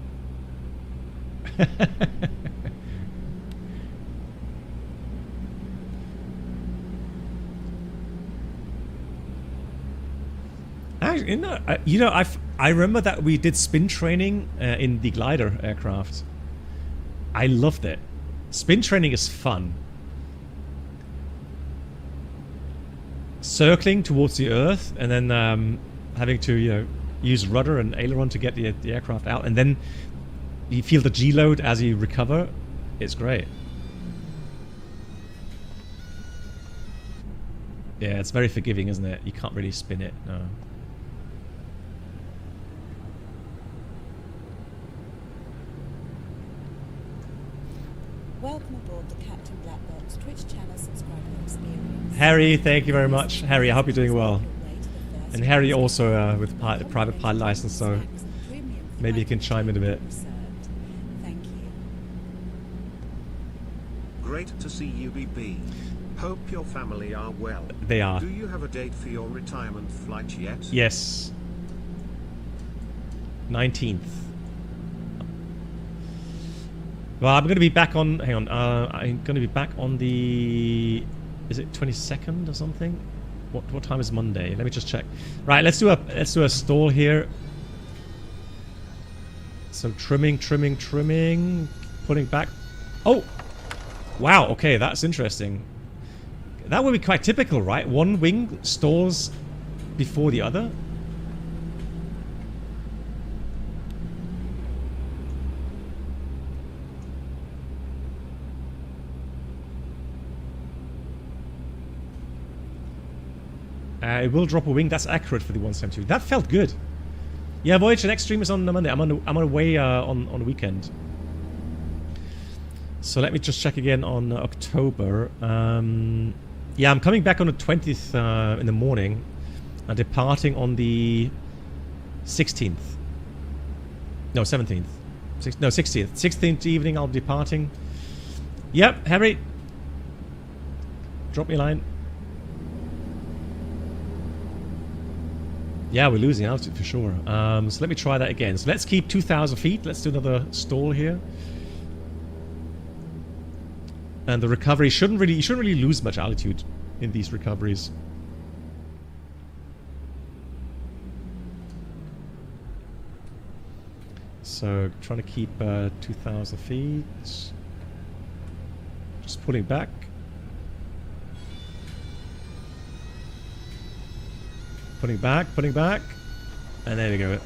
[SPEAKER 1] I remember that we did spin training in the glider aircraft. I loved it. Spin training is fun. Circling towards the Earth and then having to use rudder and aileron to get the aircraft out, and then you feel the G load as you recover. It's great. Yeah, it's very forgiving, isn't it? You can't really spin it. No.
[SPEAKER 4] Welcome aboard the Captain Black Box Twitch channel subscriber experience.
[SPEAKER 1] Harry, thank you very much. Harry, I hope you're doing well. And Harry also with a private pilot license, so maybe you can chime in a bit.
[SPEAKER 4] Thank you.
[SPEAKER 5] Great to see you, BB. Hope your family are well.
[SPEAKER 1] They are.
[SPEAKER 5] Do you have a date for your retirement flight yet?
[SPEAKER 1] Yes. 19th. Well, I'm going to be back on... Hang on. I'm going to be back on the... Is it 22nd or something? What time is Monday? Let me just check. Right, let's do a stall here. So trimming, pulling back. Oh, wow. Okay, that's interesting. That would be quite typical, right? One wing stalls before the other. It will drop a wing. That's accurate for the 172. That felt good. Yeah, Voyage, the next stream is on Monday. I'm away on the weekend. So let me just check again on October. Yeah, I'm coming back on the 20th in the morning. And departing on the 16th. No, 17th. No, 16th. 16th evening I'll be departing. Yep, Harry. Drop me a line. Yeah, we're losing altitude for sure. So let me try that again. So let's keep 2,000 feet. Let's do another stall here. And the recovery you shouldn't really lose much altitude in these recoveries. So trying to keep 2,000 feet. Just pulling back. Putting back. And there we go.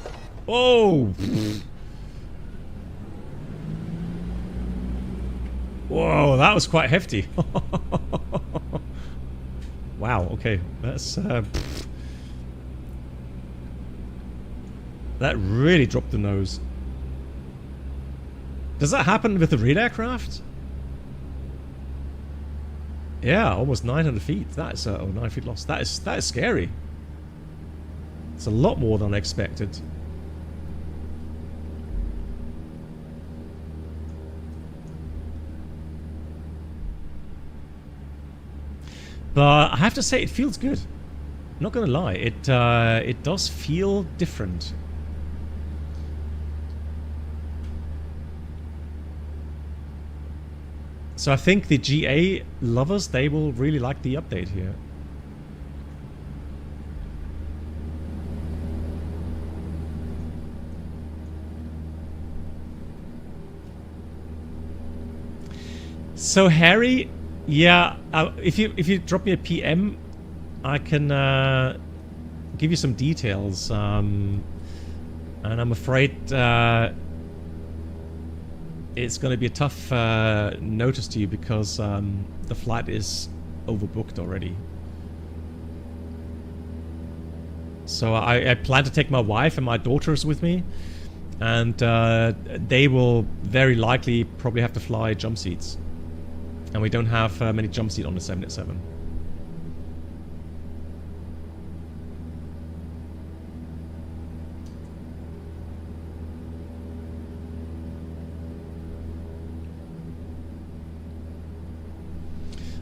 [SPEAKER 1] Oh! Whoa, that was quite hefty. Wow, okay. That's... that really dropped the nose. Does that happen with the real aircraft? Yeah, almost 900 feet. That is... oh, 9 feet lost. That is scary. It's a lot more than I expected. But I have to say, it feels good. I'm not gonna lie, it does feel different. So I think the GA lovers, they will really like the update here. So Harry, yeah, if you drop me a PM, I can give you some details. And I'm afraid it's going to be a tough notice to you because the flight is overbooked already. So I plan to take my wife and my daughters with me, and they will very likely probably have to fly jump seats. And we don't have many jump seats on the 787.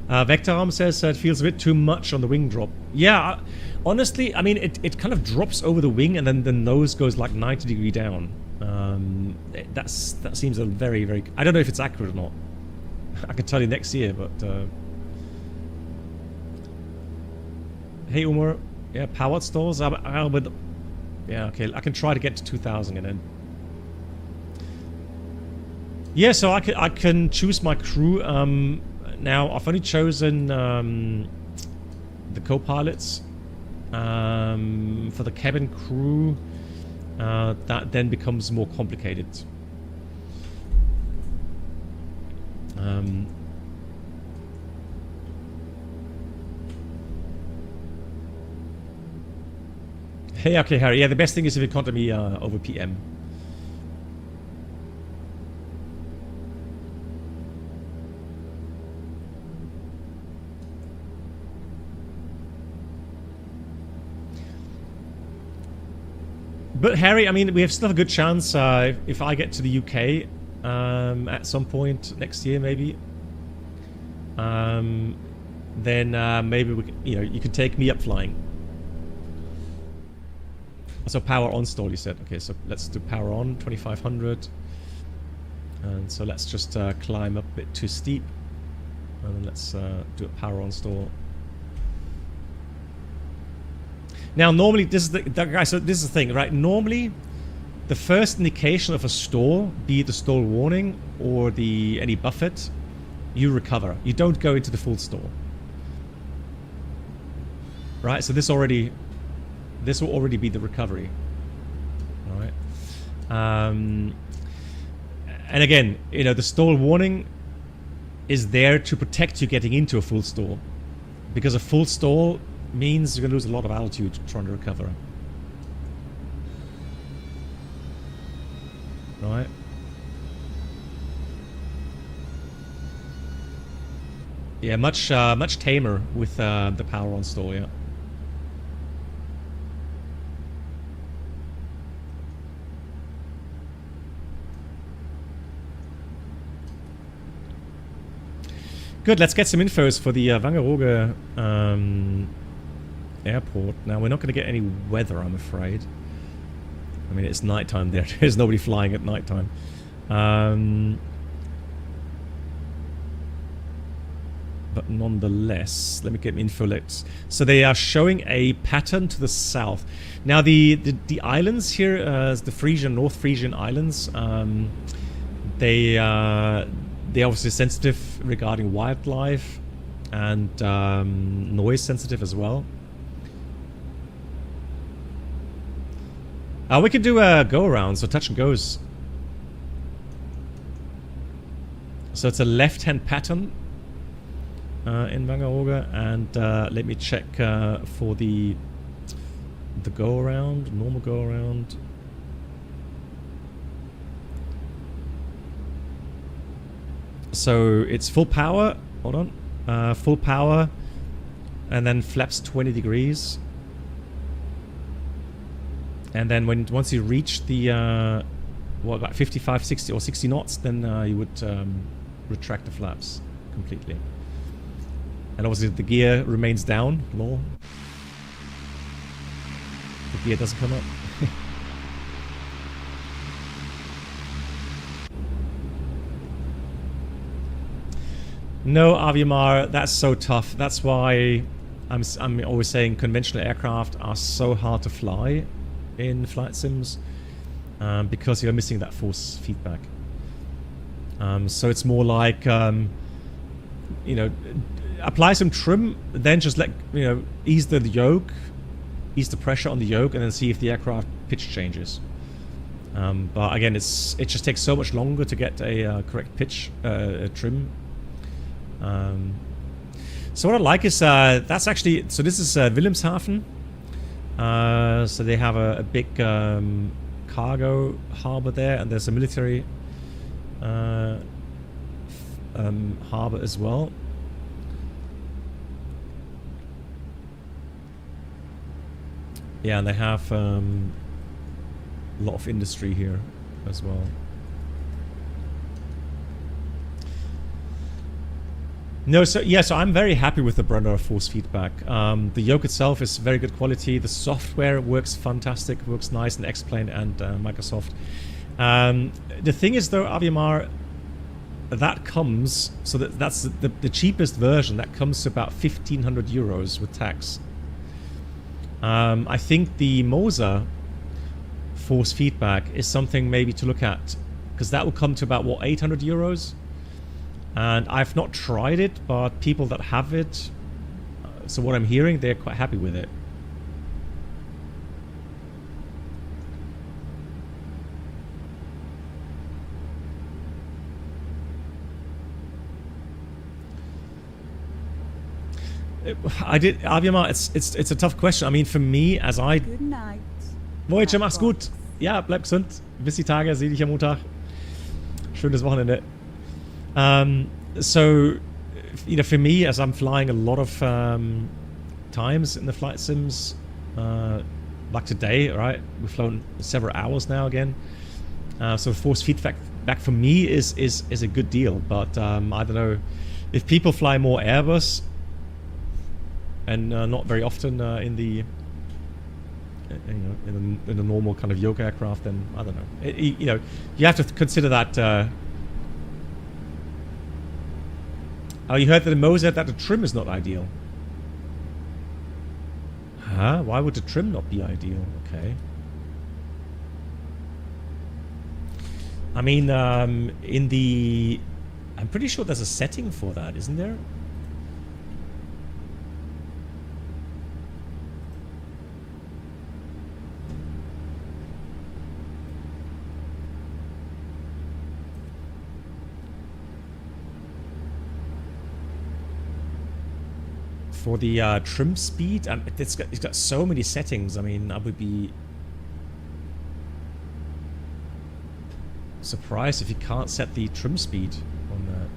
[SPEAKER 1] Vectorarm says it feels a bit too much on the wing drop. Yeah, honestly, I mean, it kind of drops over the wing and then the nose goes like 90 degrees down. That seems a very, very... I don't know if it's accurate or not. I can tell you next year, but... Hey, Umar. Yeah, powered stalls. Yeah, okay. I can try to get to 2,000 and then... Yeah, so I can choose my crew. Now, I've only chosen the co-pilots. For the cabin crew, that then becomes more complicated. Hey, okay, Harry. Yeah, the best thing is if you contact me over PM. But Harry, I mean, we have still have a good chance if I get to the UK at some point next year, maybe. Then maybe we can, you can take me up flying. So power on stall, you said. Okay, so let's do power on 2,500, and so let's just climb up a bit too steep, and then let's do a power on stall. Now, normally, this is the thing, right? Normally, the first indication of a stall, be it the stall warning or any buffet, you recover. You don't go into the full stall, right? So this will already be the recovery, all right? And again, the stall warning is there to protect you getting into a full stall, because a full stall means you're going to lose a lot of altitude trying to recover. Right? Yeah, much tamer with the power on stall, yeah. Good, let's get some infos for the Wangerooge airport. Now, we're not going to get any weather, I'm afraid. I mean, it's nighttime there. There's nobody flying at nighttime. But nonetheless, let me get info. So they are showing a pattern to the south. Now, the islands here, the Frisian, North Frisian Islands, they're obviously sensitive regarding wildlife and noise sensitive as well. We can do a go around, so touch and goes. So it's a left-hand pattern in Wangerooge, and let me check for the go around, normal go around. So it's full power. Hold on, full power, and then flaps 20 degrees. And then once you reach the what, about 55, 60 or 60 knots, then you would retract the flaps completely. And obviously the gear remains down. Lol. The gear doesn't come up. No, Aviamar, that's so tough. That's why I'm always saying conventional aircraft are so hard to fly in flight sims, because you're missing that force feedback. So it's more like, you know, apply some trim, then just let, you know, ease the yoke, ease the pressure on the yoke, and then see if the aircraft pitch changes. But again, it just takes so much longer to get a correct pitch trim. So what I like is that's actually, so this is Wilhelmshaven. So they have a big cargo harbor there, and there's a military harbor as well. Yeah, and they have a lot of industry here as well. No, so yeah, so I'm very happy with the Brunner force feedback. The yoke itself is very good quality. The software works fantastic, works nice in X-Plane and Microsoft. The thing is, though, Aviamar, that comes, so that's the cheapest version. That comes to about 1,500 euros with tax. I think the Moser force feedback is something maybe to look at, because that will come to about, what, 800 euros? And I've not tried it, but people that have it, so what I'm hearing, they're quite happy with it. Aviamar, it's a tough question. I mean, for me, as I...
[SPEAKER 4] Good night.
[SPEAKER 1] Voyager, mach's gut. Ja, bleib gesund. Bis die Tage, seh dich am Montag. Schönes Wochenende. So, you know, for me, as I'm flying a lot of times in the flight sims, like today, right? We've flown several hours now again. So force feedback back for me is a good deal. But I don't know, if people fly more Airbus and not very often in the in the normal kind of yoke aircraft, then I don't know. You know, you have to consider that. Oh, you heard that the Mo said that the trim is not ideal. Huh? Why would the trim not be ideal? Okay. I mean, in the... I'm pretty sure there's a setting for that, isn't there? For the trim speed, it's got so many settings. I mean, I would be surprised if you can't set the trim speed on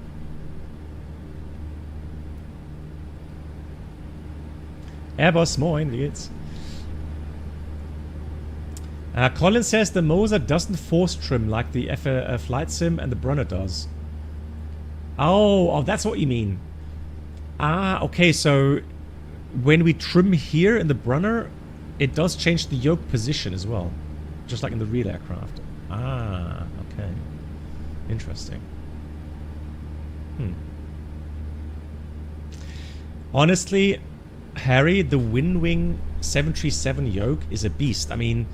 [SPEAKER 1] that. Airbus, moin, wie geht's? Colin says the Moser doesn't force trim like the flight sim and the Brunner does. Oh, that's what you mean. Ah, okay, so when we trim here in the Brunner, it does change the yoke position as well. Just like in the real aircraft. Ah, okay. Interesting. Honestly, Harry, the Winwing 737 yoke is a beast. I mean,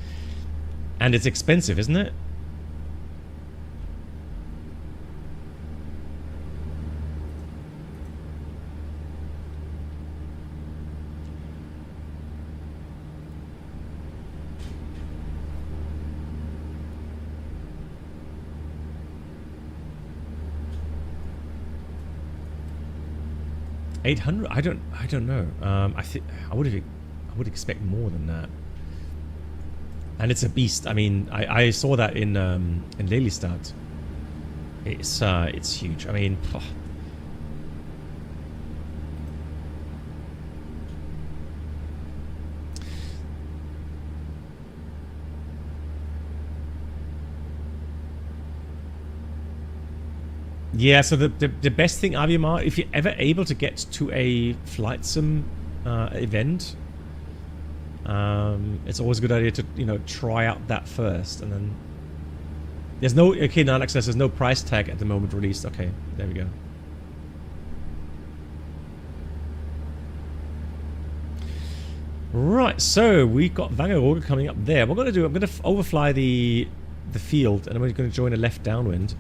[SPEAKER 1] and it's expensive, isn't it? $800? I don't know. I think I would expect more than that. And it's a beast. I mean, I saw that in Lelystad. It's huge. I mean, yeah, so the best thing, Aviamar, if you're ever able to get to a flight sim event, it's always a good idea to, you know, try out that first, and then there's no, okay, now Alex says there's no price tag at the moment released. Okay, there we go. Right, so we've got Wangerooge coming up there. What I'm going to overfly the field, and I'm going to join a left downwind.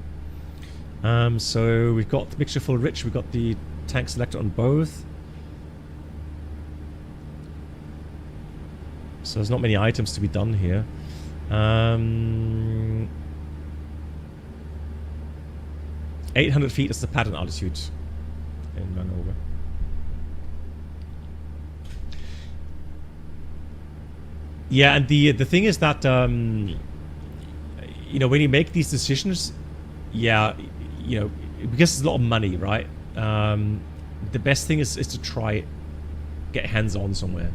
[SPEAKER 1] So we've got the mixture full rich, we've got the tank selector on both. So there's not many items to be done here. 800 feet is the pattern altitude in Wangerooge. Yeah, and the thing is that, you know, when you make these decisions, yeah, you know, because it's a lot of money, right? The best thing is to try get hands on somewhere.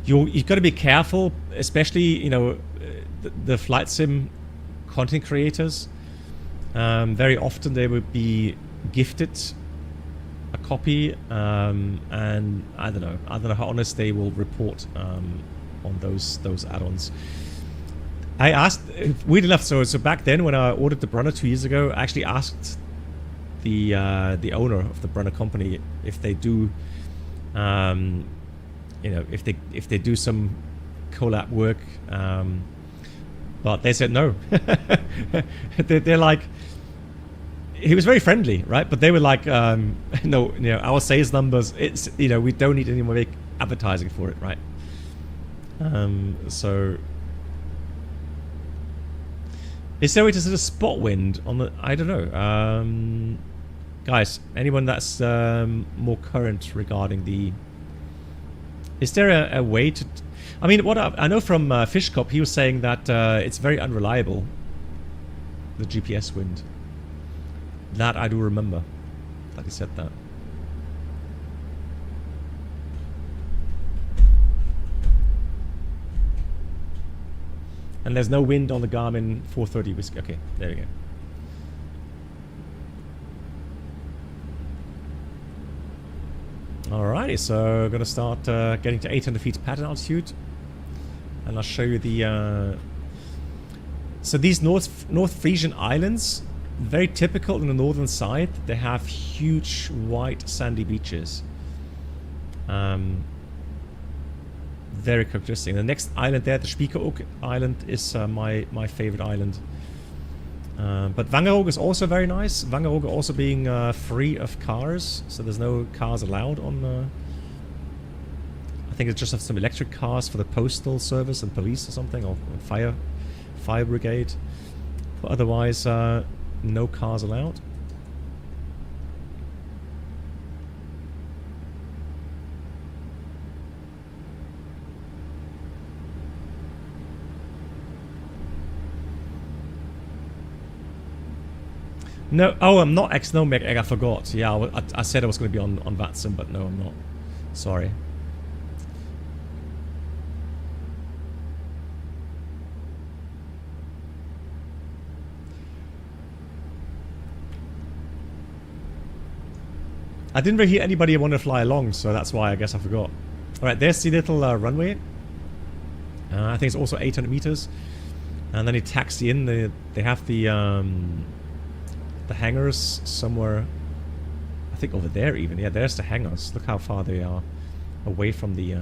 [SPEAKER 1] You've got to be careful, especially, you know, the flight sim content creators. Very often they would be gifted a copy, and I don't know how honest they will report on those add-ons. I asked, weird enough, so back then when I ordered the Brunner 2 years ago, I actually asked the owner of the Brunner company if they do, you know, if they do some collab work, but they said no. They're like, he was very friendly, right? But they were like, no, you know, our sales numbers, it's, you know, we don't need any more advertising for it, right? So. Is there a way to set a spot wind on the... I don't know. Guys, anyone that's more current regarding the... Is there a way to... I mean, what I know from Fishcop, he was saying that it's very unreliable, the GPS wind. That I do remember, that he said that. And there's no wind on the Garmin 430 Whiskey. Okay, there we go. Alrighty, so we're going to start getting to 800 feet pattern altitude. And I'll show you the... So these North Frisian islands, very typical in the northern side. They have huge white sandy beaches. Very characteristic. The next island there, the Spiekeroog Island, is my favorite island. But Wangerooge is also very nice. Wangerooge also being free of cars, so there's no cars allowed on. I think it just have some electric cars for the postal service and police or something, or fire brigade. But otherwise, no cars allowed. No, oh, I'm not ex-Nomeg, I forgot. Yeah, I said I was going to be on VATSIM, but no, I'm not. Sorry. I didn't really hear anybody want to fly along, so that's why I guess I forgot. Alright, there's the little runway. I think it's also 800 meters. And then you taxi in. They have the hangars somewhere. I think over there even. Yeah, there's the hangars. Look how far they are away from the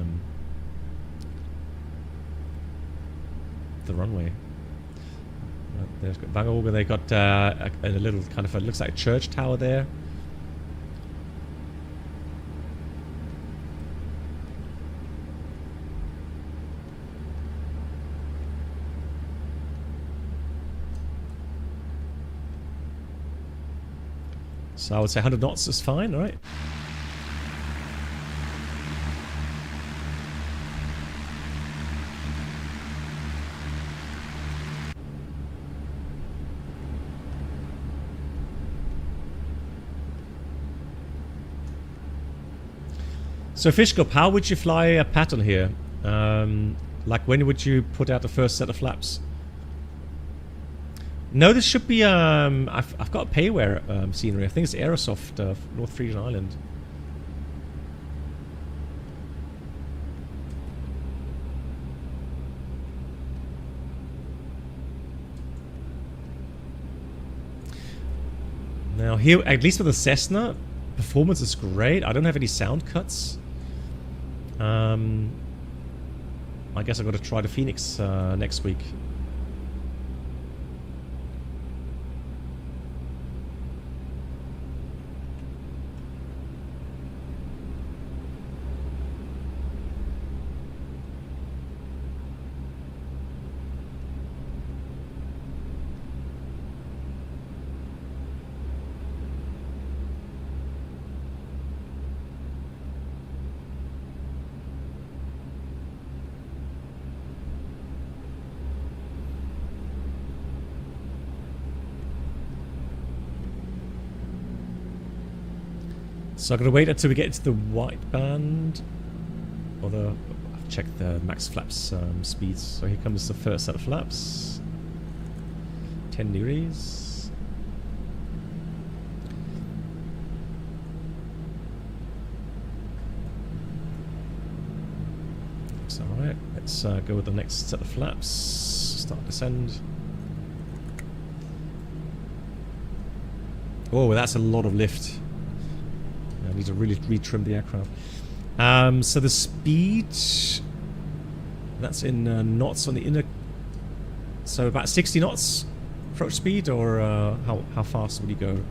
[SPEAKER 1] runway. There's Wangerooge. They got a little kind of, it looks like a church tower there. So I would say 100 knots is fine, right? So Fishkop, how would you fly a pattern here? Like when would you put out the first set of flaps? No, this should be, I've got a payware scenery. I think it's Aerosoft, North Frisian Island. Now here, at least with the Cessna, performance is great. I don't have any sound cuts. I guess I've got to try the Phoenix next week. So I'm going to wait until we get into the white band. Although, I've checked the max flaps speeds. So here comes the first set of flaps. 10 degrees. Looks alright. Let's go with the next set of flaps. Start descend. Oh, that's a lot of lift. I need to really retrim the aircraft. So the speed, that's in knots on the inner. So about 60 knots approach speed, or how fast would you go?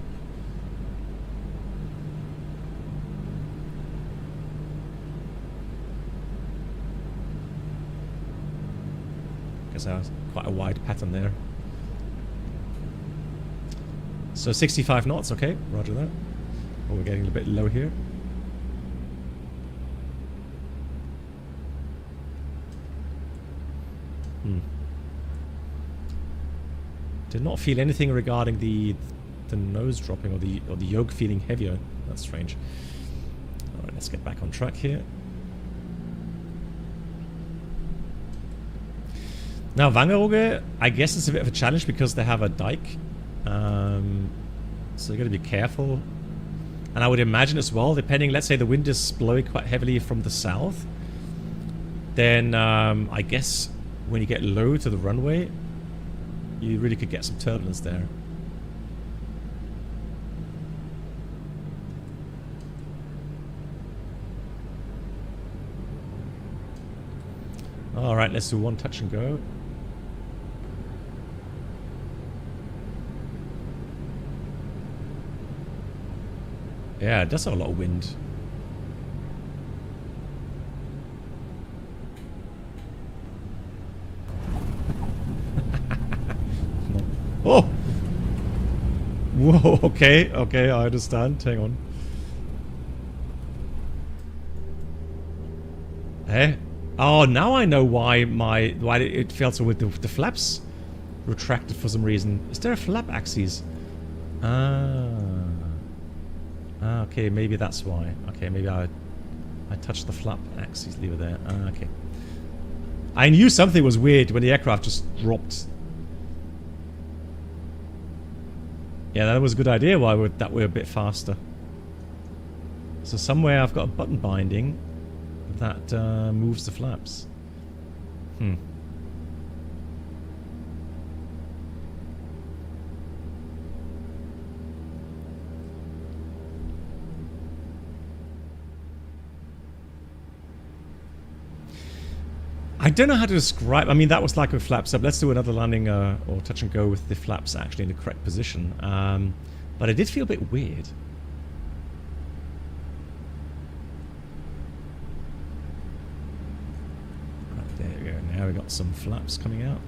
[SPEAKER 1] Guess that's quite a wide pattern there. So 65 knots, okay, roger that. Oh, we're getting a bit low here. Did not feel anything regarding the nose dropping or the yoke feeling heavier. That's strange. All right, let's get back on track here. Now Wangerooge, I guess it's a bit of a challenge because they have a dike, so you got to be careful. And I would imagine as well, depending, let's say the wind is blowing quite heavily from the south, then I guess when you get low to the runway, you really could get some turbulence there. Alright, let's do one touch and go. Yeah, it does have a lot of wind. Oh! Whoa, okay, okay, I understand. Hang on. Hey? Oh, now I know why it felt so with the flaps retracted for some reason. Is there a flap axis? Okay, maybe that's why. Okay, maybe I touched the flap axis lever there. Okay. I knew something was weird when the aircraft just dropped. Yeah, that was a good idea why that we're a bit faster. So somewhere I've got a button binding that moves the flaps. I don't know how to describe. I mean, that was like with flaps up. Let's do another landing or touch and go with the flaps actually in the correct position. But it did feel a bit weird. Right, there we go. Now we got some flaps coming out.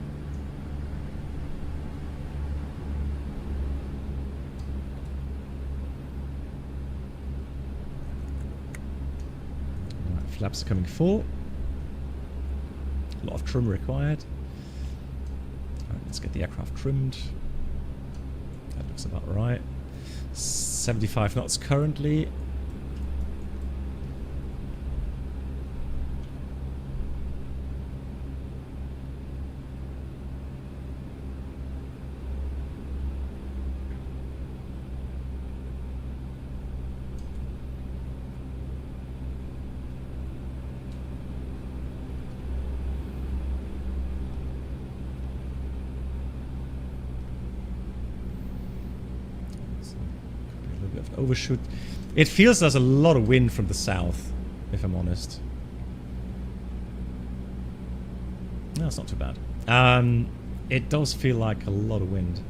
[SPEAKER 1] Right, flaps are coming full. A lot of trim required. Right, let's get the aircraft trimmed. That looks about right. 75 knots currently. Overshoot. It feels there's a lot of wind from the south, if I'm honest. No, it's not too bad. It does feel like a lot of wind.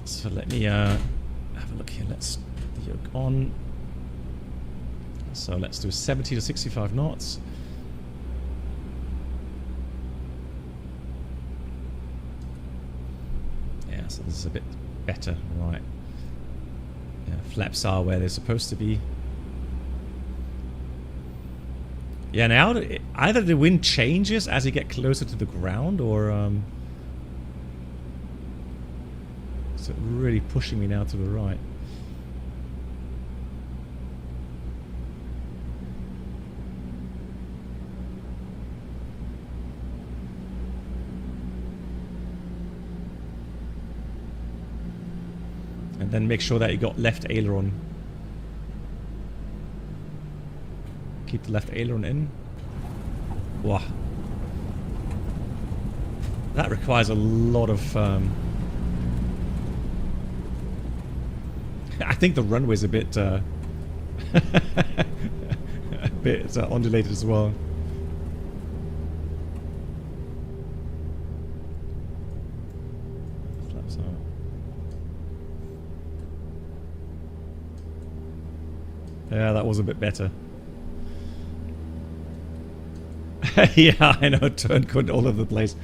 [SPEAKER 1] So let me have a look here. Let's put the yoke on. So let's do 70 to 65 knots. So this is a bit better, right? Yeah, flaps are where they're supposed to be. Yeah, now either the wind changes as you get closer to the ground, or it's really pushing me now to the right. And then make sure that you got left aileron. Keep the left aileron in. Wow. That requires a lot of... I think the runway's a bit... a bit undulated as well. Flaps out. Yeah, that was a bit better. Yeah, I know, turn code all over the place.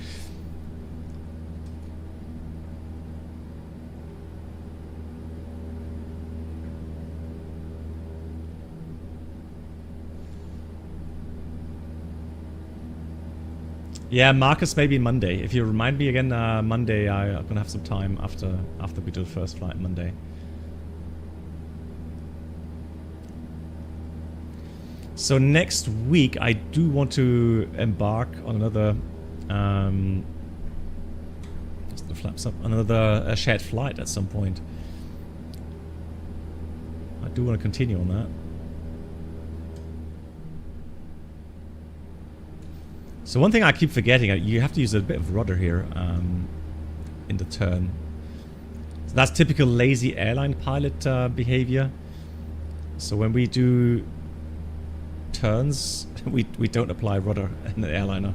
[SPEAKER 1] Yeah, Marcus, maybe Monday. If you remind me again, Monday, I'm gonna have some time after we do the first flight Monday. So next week, I do want to embark on another, just the flaps up, another shared flight at some point. I do want to continue on that. So one thing I keep forgetting, you have to use a bit of rudder here in the turn. So that's typical lazy airline pilot behavior. So when we do turns, we don't apply rudder in the airliner.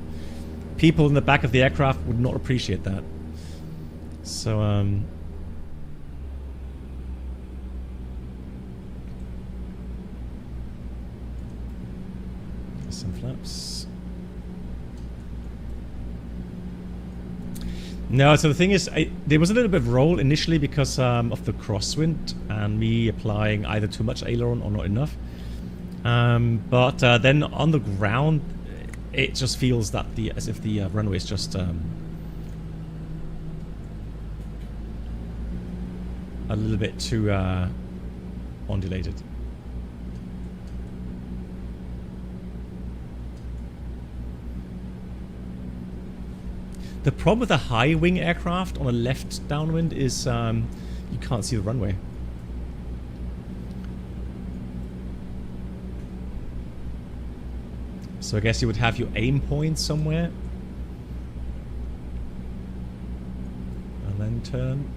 [SPEAKER 1] People in the back of the aircraft would not appreciate that. So some flaps. No, so the thing is, there was a little bit of roll initially because of the crosswind and me applying either too much aileron or not enough. But then on the ground, it just feels that as if the runway is just a little bit too undulated. The problem with a high wing aircraft on a left downwind is you can't see the runway. So I guess you would have your aim point somewhere. And then turn.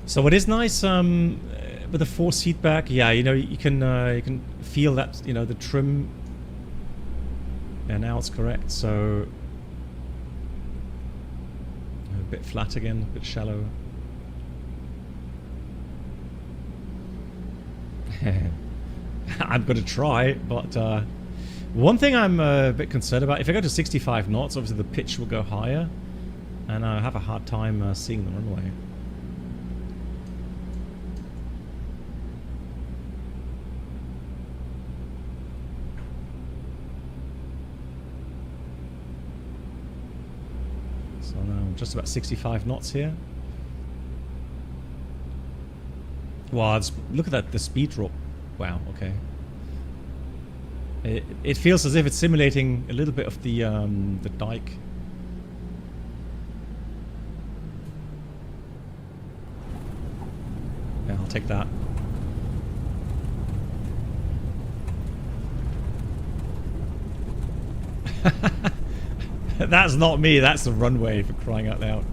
[SPEAKER 1] So what is nice with the 4-seat back, yeah, you know, you can feel that, you know, the trim. Yeah, now it's correct. So a bit flat again, a bit shallow. I'm gonna try, but one thing I'm a bit concerned about, if I go to 65 knots, obviously the pitch will go higher, and I have a hard time seeing the runway. So now I'm just about 65 knots here. Wow, look at that, the speed drop. Wow, okay. It feels as if it's simulating a little bit of the dike. Yeah, I'll take that. That's not me, that's the runway, for crying out loud.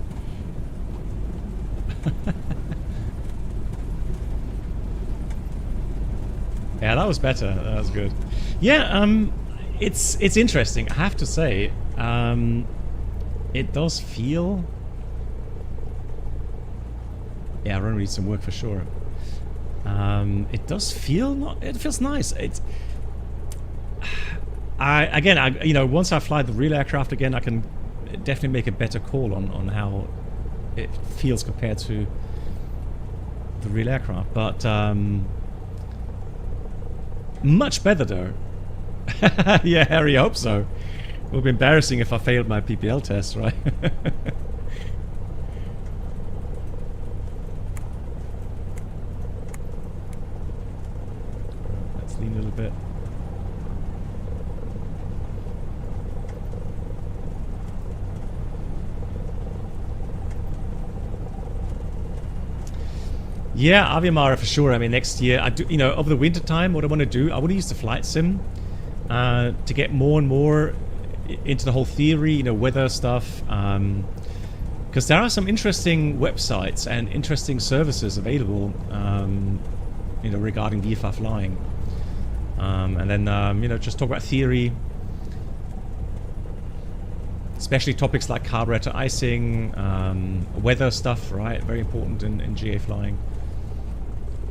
[SPEAKER 1] Yeah, that was better. That was good. Yeah, it's interesting. I have to say, it does feel. Yeah, runway needs some work for sure. It does feel it feels nice. You know, once I fly the real aircraft again, I can definitely make a better call on how it feels compared to the real aircraft. But much better though. Yeah, Harry, I hope so. It would be embarrassing if I failed my PPL test, right? Let's lean a little bit. Yeah, Aviamara for sure. I mean, next year, I do. You know, over the winter time, what I want to do, I want to use the flight sim to get more and more into the whole theory, you know, weather stuff. Because there are some interesting websites and interesting services available, you know, regarding VFR flying. And then, you know, just talk about theory, especially topics like carburetor icing, weather stuff, right? Very important in GA flying.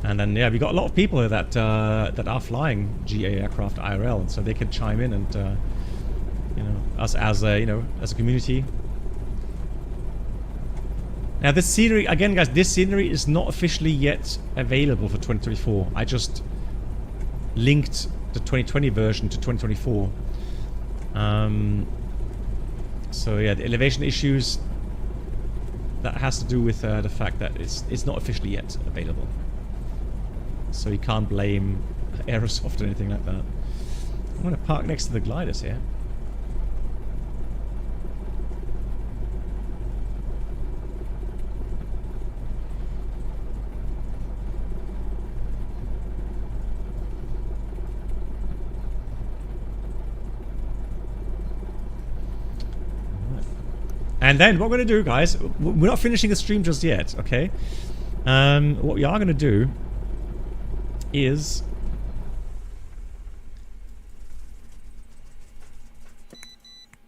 [SPEAKER 1] And then, yeah, we got a lot of people that that are flying GA aircraft IRL, and so they can chime in and, you know, us as a, you know, as a community. Now, this scenery again, guys. This scenery is not officially yet available for 2024. I just linked the 2020 version to 2024. So yeah, the elevation issues, that has to do with the fact that it's not officially yet available. So you can't blame Aerosoft or anything like that. I'm going to park next to the gliders here. And then what we're going to do, guys, we're not finishing the stream just yet, okay? What we are going to do is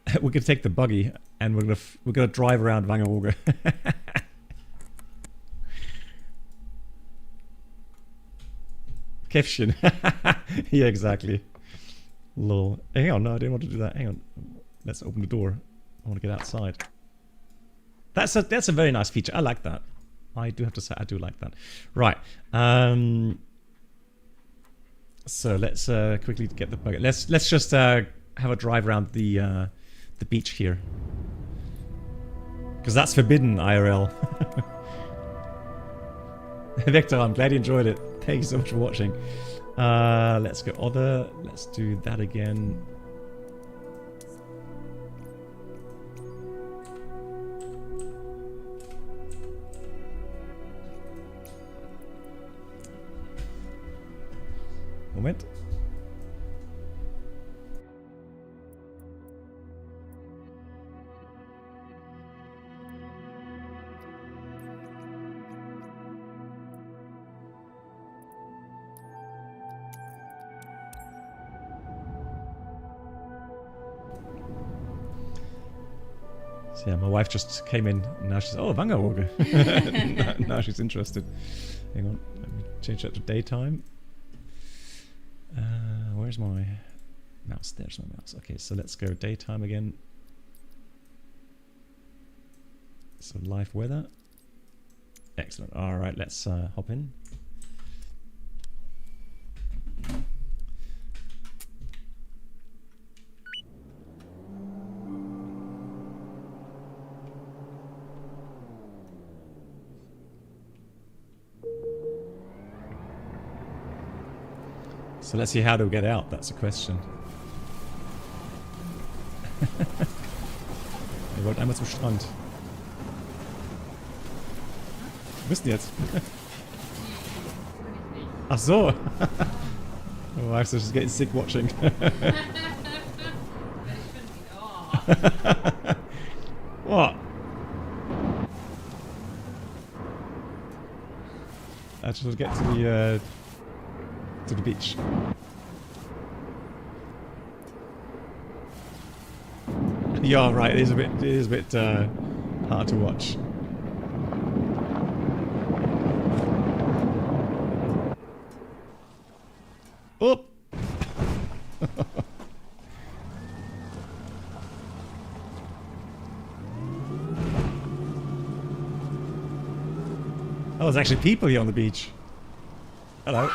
[SPEAKER 1] we're going to take the buggy and we're going to drive around Wangerooge. Kevshin. Yeah, exactly. Lol. Hang on, no, I didn't want to do that. Hang on. Let's open the door. I want to get outside. That's a very nice feature. I like that. I do have to say I do like that. Right. So let's quickly get the buggy. Let's just have a drive around the beach here, because that's forbidden IRL. Victor, I'm glad you enjoyed it. Thank you so much for watching. Let's go other. Let's do that again. Moment. So yeah, my wife just came in and now she's, oh, Wangerooge. now she's interested. Hang on, let me change that to daytime. Where's my mouse? There's my mouse. Okay, so let's go daytime again. So live weather. Excellent. All right, let's hop in. So let's see how to get out, that's the question. Wir wollten einmal zum Strand. Wo bist du jetzt? Ach so. Oh, I was just getting sick watching. What? I just want to get to the beach. Yeah, right. It is a bit hard to watch. Oh! Oh, there's actually people here on the beach. Hello.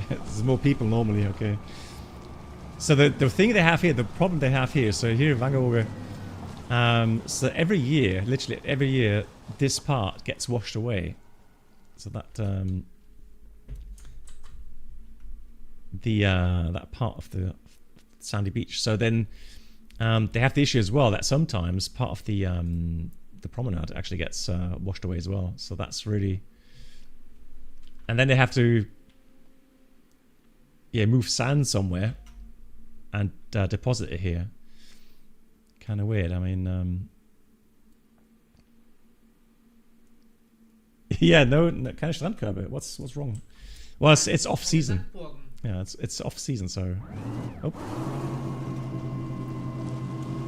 [SPEAKER 1] There's more people normally, okay. So the thing they have here, the problem they have here, so here in Wangerooge, so every year, literally every year, this part gets washed away. So that that part of the sandy beach. So then they have the issue as well that sometimes part of the promenade actually gets washed away as well. So that's really, and then they have to move sand somewhere and deposit it here. Kind of weird. I mean, yeah, no, keine Strandkörbe. What's wrong? Well, it's off season. Yeah, it's off season, so. Oh.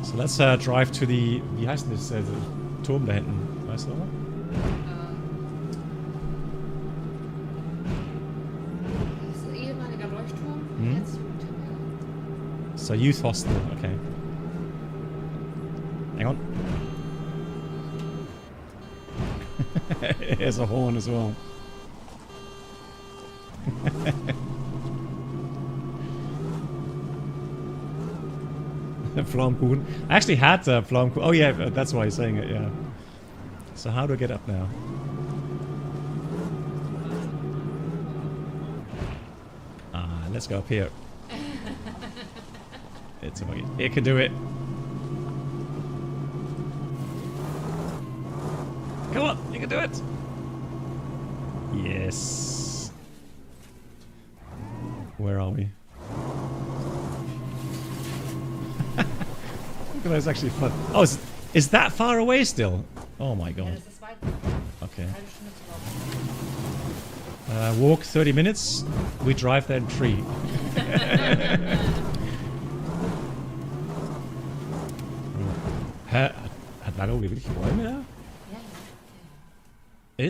[SPEAKER 1] So let's drive to the. Wie heißt das? Der Turm da hinten. Weißt du noch?
[SPEAKER 6] Das ist ein ehemaliger Leuchtturm.
[SPEAKER 1] So youth hostel. Okay. Hang on. Here's a horn as well. Pflaumenkuchen. I actually had Pflaumenkuchen. Oh yeah, that's why he's saying it, yeah. So how do I get up now? Let's go up here. It's a buggy. It can do it. Come on, you can do it. Yes. Where are we? Look at that, it's actually fun. Oh, is that far away still? Oh my god. Okay. Walk 30 minutes. We drive there in 3. Hat Wangerooge wirklich Bäume da?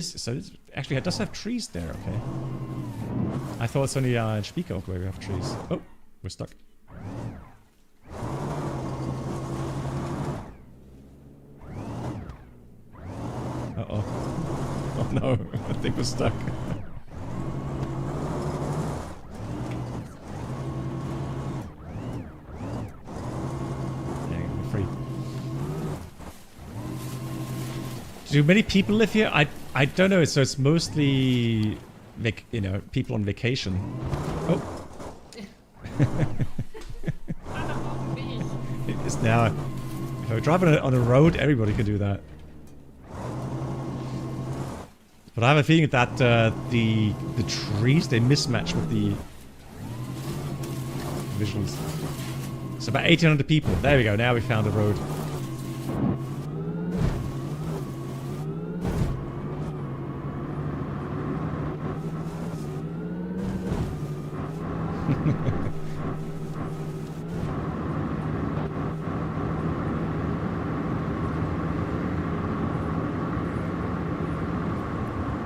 [SPEAKER 1] So it actually it does have trees there, okay. I thought it's only in Spiekeroog where we have trees. Oh, we're stuck. Uh-oh. Oh no, I think we're stuck. Yeah, we're free. Do many people live here? I don't know. So it's mostly, people on vacation. Oh. It's now. If I drive on a road, everybody can do that. But I have a feeling that the trees, they mismatch with the visuals. It's about 1,800 people. There we go. Now we found a road.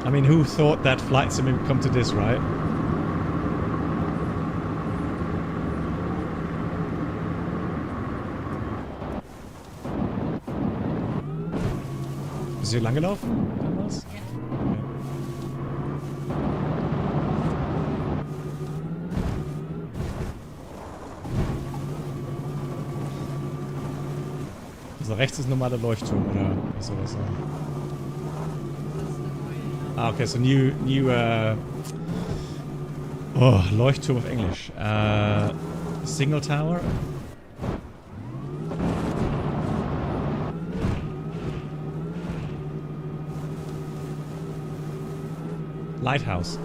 [SPEAKER 1] I mean, who thought that flight sim would come to this, right? Ist hier lang gelaufen? Was? Okay. Also rechts ist normaler Leuchtturm, oder was soll das sein? Ah, okay, so new Leuchtturm auf Englisch. Signal Tower. Lighthouse.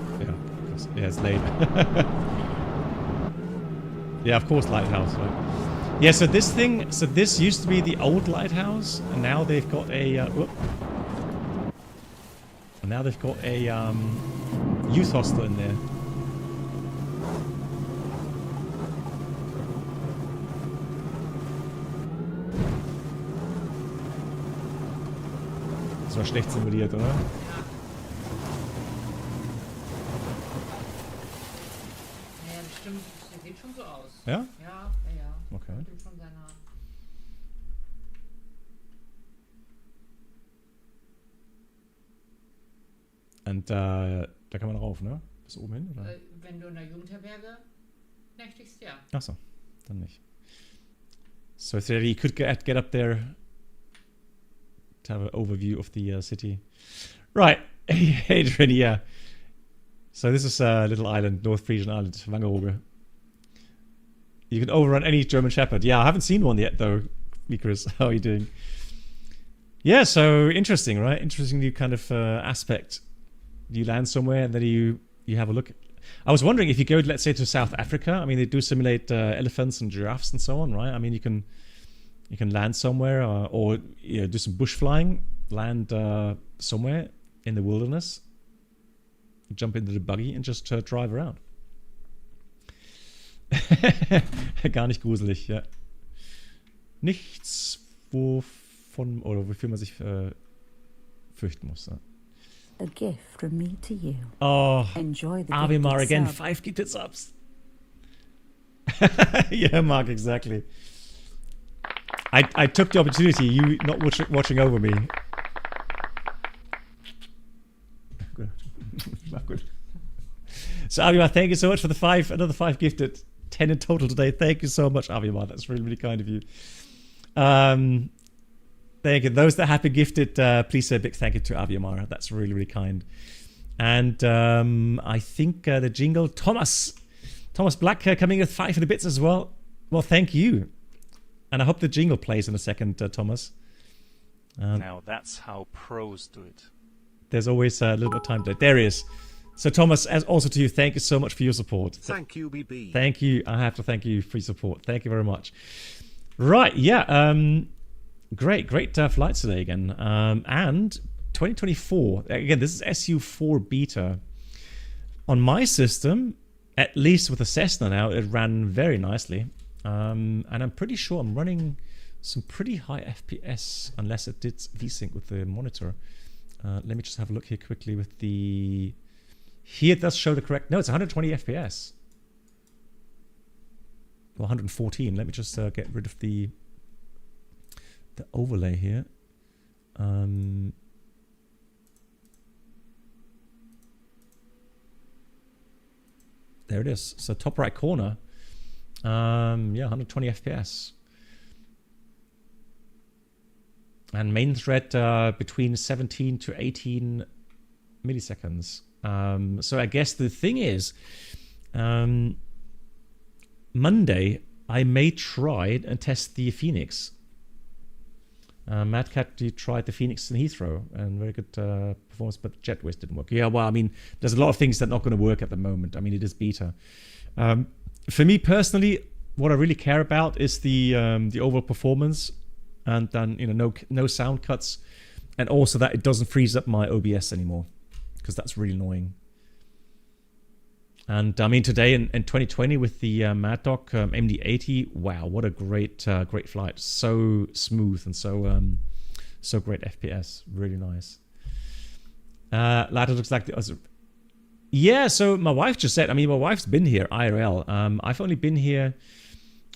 [SPEAKER 1] Yeah, it's late. Yeah, of course, lighthouse, right? Yeah, so this used to be the old lighthouse, and now they've got a youth hostel in there. Das war schlecht simuliert, oder?
[SPEAKER 6] Ja, bestimmt. Der sieht schon so aus.
[SPEAKER 1] Ja?
[SPEAKER 6] Ja.
[SPEAKER 1] Okay.
[SPEAKER 6] Sieht schon seiner.
[SPEAKER 1] Und da kann man rauf, ne? Bis oben hin, oder?
[SPEAKER 6] Wenn du in der Jugendherberge nächtigst, ja.
[SPEAKER 1] Achso, dann nicht. So you could get up there to have an overview of the city. Right, Adrian, yeah. So this is a little island, North Frisian Island, Wangerooge. You can overrun any German Shepherd. Yeah, I haven't seen one yet, though. Mikros, how are you doing? Yeah, so interesting, right? Interesting new kind of aspect. You land somewhere and then you have a look. I was wondering if you go, let's say, to South Africa. I mean, they do simulate elephants and giraffes and so on, right? I mean, you can land somewhere or do some bush flying, land somewhere in the wilderness, jump into the buggy and just drive around. Gar nicht gruselig, ja. Nichts, wofür man sich fürchten muss. Ja.
[SPEAKER 7] A gift from me to you.
[SPEAKER 1] Oh,
[SPEAKER 7] enjoy the
[SPEAKER 1] Avimar again,
[SPEAKER 7] sub.
[SPEAKER 1] 5 gifted subs. Yeah, Mark, exactly. I took the opportunity, you not watching over me. Good. Good. So Avimar, thank you so much for the another 5 gifted. 10 in total today. Thank you so much, Avimar. That's really, really kind of you. Thank you. Those that have been gifted, please say a big thank you to Avimar. That's really, really kind. And I think the jingle, Thomas Black coming with 500 bits as well. Well, thank you. And I hope the jingle plays in a second, Thomas.
[SPEAKER 8] Now that's how pros do it.
[SPEAKER 1] There's always a little bit of time to it. There he is. So Thomas, as also to you, thank you so much for your support.
[SPEAKER 5] Thank you, BB.
[SPEAKER 1] Thank you. I have to thank you for your support. Thank you very much. Right, yeah. Great flights today again. And 2024. Again, this is SU4 beta. On my system, at least with the Cessna now, it ran very nicely. And I'm pretty sure I'm running some pretty high FPS, unless it did VSync with the monitor. Let me just have a look here quickly with the... Here it does show the correct... No, it's 120 FPS. Well, 114. Let me just get rid of the overlay here. There it is. So top right corner. Yeah, 120 FPS. And main thread between 17 to 18 milliseconds. So I guess the thing is, Monday I may try and test the Phoenix. Mad Cat, you tried the Phoenix in Heathrow, and very good performance, but JetWiz didn't work. Yeah, well, I mean, there's a lot of things that are not going to work at the moment. I mean, it is beta. For me personally, what I really care about is the overall performance, and then no sound cuts, and also that it doesn't freeze up my OBS anymore, because that's really annoying. And I mean, today in 2020 with the Mad Dog MD-80, wow, what a great flight! So smooth and so great FPS, really nice. Ladder looks like yeah. So my wife just said, I mean, my wife's been here IRL. I've only been here,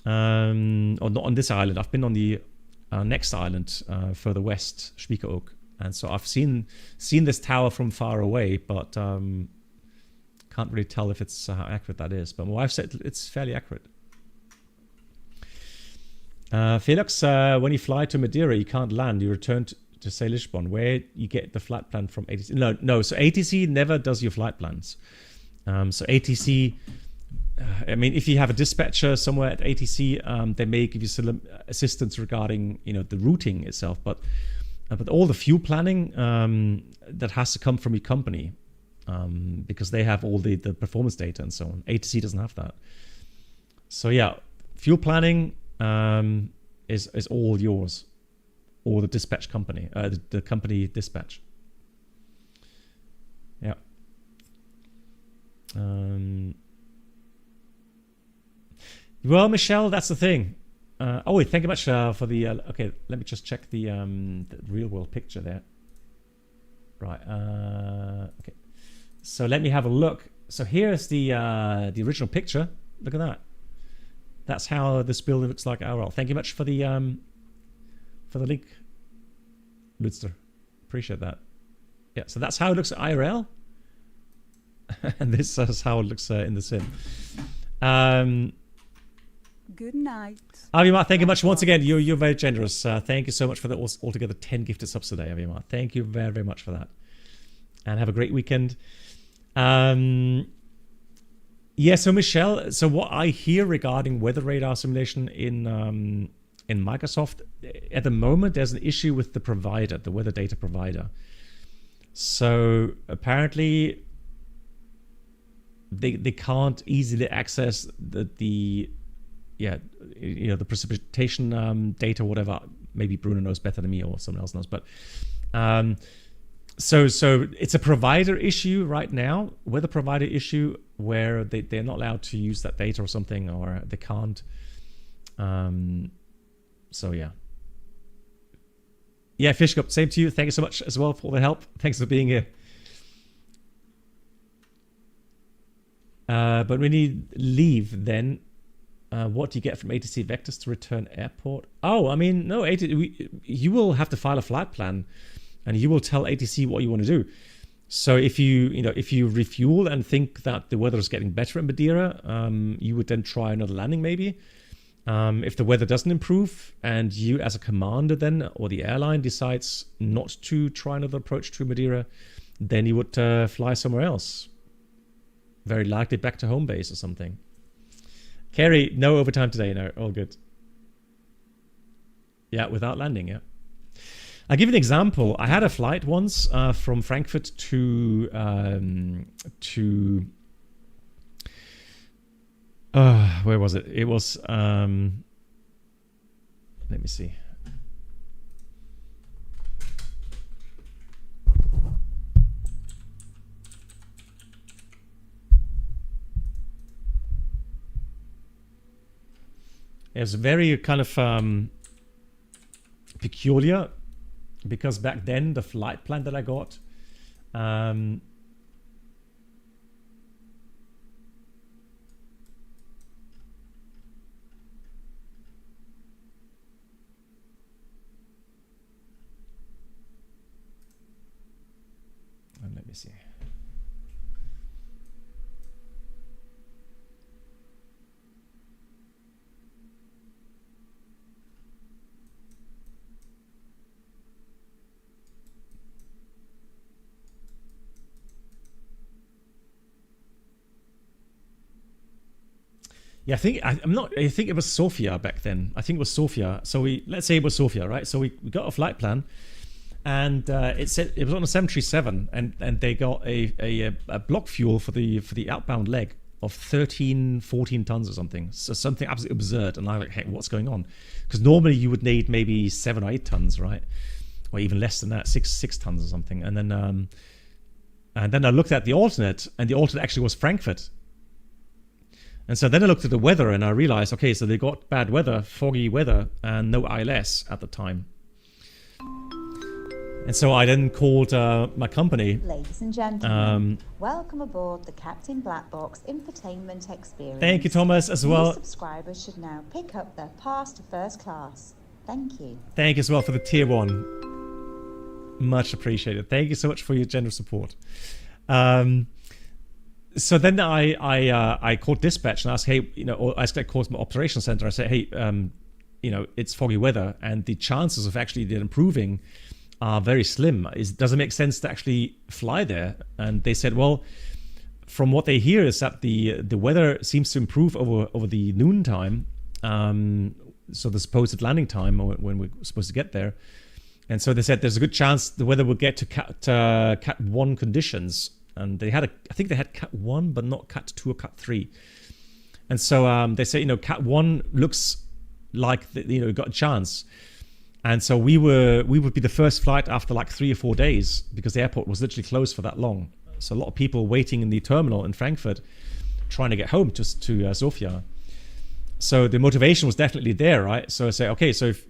[SPEAKER 1] or not on this island. I've been on the next island further west, Spiekeroog, and so I've seen this tower from far away, but can't really tell if it's how accurate that is. But my wife said it's fairly accurate. Felix, when you fly to Madeira, you can't land. You return to say Lisbon, where you get the flight plan from ATC. No. So ATC never does your flight plans. So ATC, I mean, if you have a dispatcher somewhere at ATC, they may give you some assistance regarding the routing itself, but all the fuel planning that has to come from your company, because they have all the performance data and so on. ATC doesn't have that. So yeah, fuel planning is all yours, or the dispatch company, the company dispatch. Yeah. Well, Michelle, that's the thing. Oh wait, thank you much for the. Okay, let me just check the real world picture there. Right. Okay. So let me have a look. So here's the original picture. Look at that. That's how this building looks like IRL. Thank you much for the link, Ludster. Appreciate that. Yeah. So that's how it looks at IRL, and this is how it looks in the sim.
[SPEAKER 7] Good night.
[SPEAKER 1] Avimar, thank you much once again. You're very generous. Thank you so much for the altogether 10 gifted subs today, Avimar. Thank you very, very much for that. And have a great weekend. Yeah, so Michelle, so what I hear regarding weather radar simulation in Microsoft, at the moment there's an issue with the provider, the weather data provider. So apparently they can't easily access the precipitation data, whatever. Maybe Bruno knows better than me, or someone else knows, but so it's a provider issue right now, weather provider issue, where they're not allowed to use that data or something, or they can't. So yeah, Fishcup, same to you. Thank you so much as well for all the help. Thanks for being here. But when you leave, then what do you get from ATC Vectors to return airport? Oh, I mean, no, you will have to file a flight plan, and you will tell ATC what you want to do. So if you refuel and think that the weather is getting better in Madeira, you would then try another landing maybe. If the weather doesn't improve and you as a commander then, or the airline decides not to try another approach to Madeira, then you would fly somewhere else. Very likely back to home base or something. Kerry, no overtime today, no, all good. Yeah, without landing, yeah. I'll give you an example. I had a flight once from Frankfurt to where was it? It was let me see. It was very kind of peculiar, because back then the flight plan that I got, let me see. Yeah, I think it was Sofia back then. I think it was Sofia. So let's say it was Sofia, right? So we got a flight plan, and it said it was on a 737, and they got a block fuel for the outbound leg of 13, 14 tons or something. So something absolutely absurd. And I'm like, hey, what's going on? Because normally you would need maybe 7 or 8 tons, right? Or even less than that, six tons or something. And then I looked at the alternate, and the alternate actually was Frankfurt. And so then I looked at the weather, and I realized, okay, so they got bad weather, foggy weather, and no ILS at the time. And so I then called my company.
[SPEAKER 3] Ladies and gentlemen, welcome aboard the Captain Black Box infotainment experience.
[SPEAKER 1] Thank you, Thomas, as well.
[SPEAKER 3] New subscribers should now pick up their pass to first class. Thank you.
[SPEAKER 1] Thank you as well for the tier 1. Much appreciated. Thank you so much for your generous support. So then I called dispatch and asked, hey, or I called my operations center. I said, hey, it's foggy weather, and the chances of actually it improving are very slim. Does it make sense to actually fly there? And they said, well, from what they hear is that the weather seems to improve over the noon time, so the supposed landing time when we're supposed to get there. And so they said there's a good chance the weather will get to Cat 1 conditions. And I think they had Cat 1, but not Cat 2 or Cat 3. And so they say, Cat 1 looks like, got a chance. And so we would be the first flight after like 3 or 4 days, because the airport was literally closed for that long. So a lot of people waiting in the terminal in Frankfurt, trying to get home to Sofia. So the motivation was definitely there, right? So I say, okay, so if,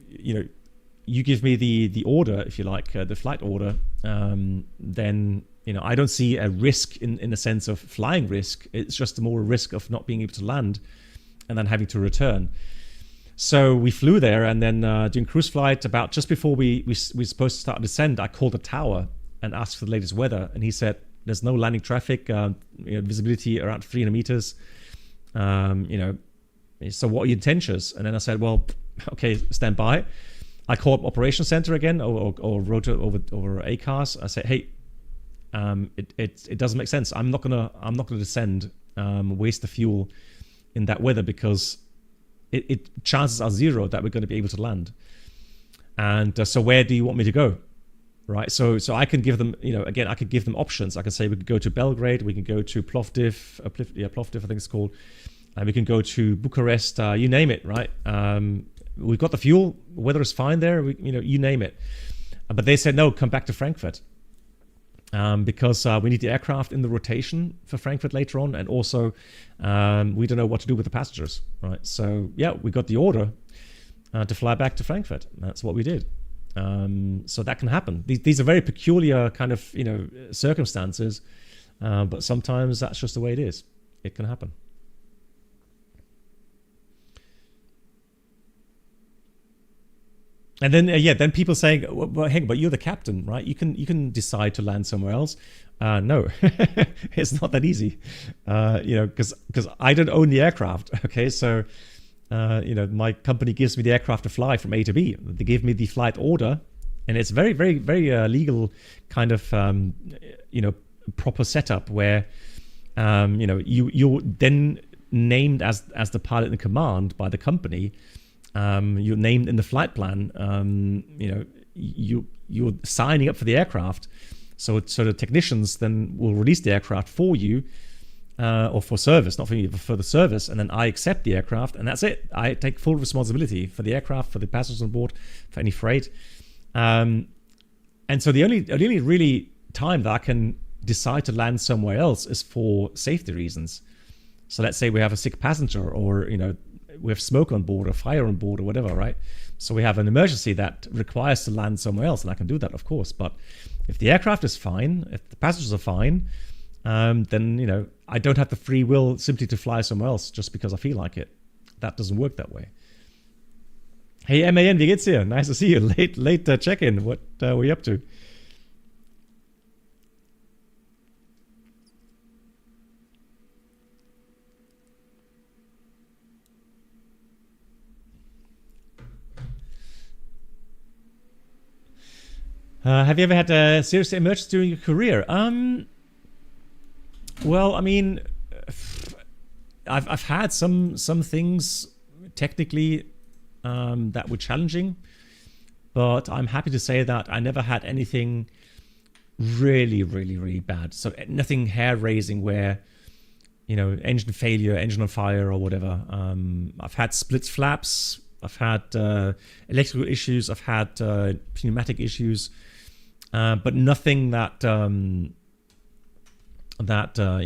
[SPEAKER 1] you give me the order, if you like, the flight order, then, I don't see a risk in the sense of flying risk. It's just more a risk of not being able to land and then having to return. So we flew there, and then during cruise flight, about just before we were supposed to start descent, I called the tower and asked for the latest weather, and he said there's no landing traffic, visibility around 300 meters. So what are your intentions? And then I said, well, okay, stand by. I called operations center again, or wrote it over ACARS. I said, hey, it doesn't make sense. I'm not gonna descend, waste the fuel in that weather, because chances are zero that we're going to be able to land. And so where do you want me to go? Right. So I can give them, again, I could give them options. I can say we could go to Belgrade, we can go to Plovdiv, Plovdiv, I think it's called. And we can go to Bucharest, you name it, right? We've got the fuel, weather is fine there, you name it. But they said, no, come back to Frankfurt. Because we need the aircraft in the rotation for Frankfurt later on, and also we don't know what to do with the passengers, right? So yeah, we got the order to fly back to Frankfurt. That's what we did. So that can happen. These are very peculiar kind of circumstances, but sometimes that's just the way it is. It can happen. And then then people saying, well, hey, but you're the captain, right? You can decide to land somewhere else. No, it's not that easy. Because I don't own the aircraft. Okay, so my company gives me the aircraft to fly from A to B. They give me the flight order, and it's very, very, very legal kind of proper setup where you're then named as the pilot in command by the company. You're named in the flight plan. You're signing up for the aircraft, so the technicians then will release the aircraft for you, or for service, not for you, but for the service, and then I accept the aircraft, and that's it. I take full responsibility for the aircraft, for the passengers on board, for any freight, and so the only really time that I can decide to land somewhere else is for safety reasons. So let's say we have a sick passenger, or we have smoke on board or fire on board or whatever, right? So we have an emergency that requires to land somewhere else, and I can do that, of course. But if the aircraft is fine, if the passengers are fine, then I don't have the free will simply to fly somewhere else just because I feel like it. That doesn't work that way. Hey, MAN, wie geht's dir? Nice to see you. Late check-in. What were you up to? Have you ever had a serious emergency during your career? Well, I mean, I've had some things technically that were challenging, but I'm happy to say that I never had anything really bad. So nothing hair-raising where, you know, engine failure, engine on fire or whatever. I've had split flaps, I've had electrical issues, I've had pneumatic issues, but nothing that you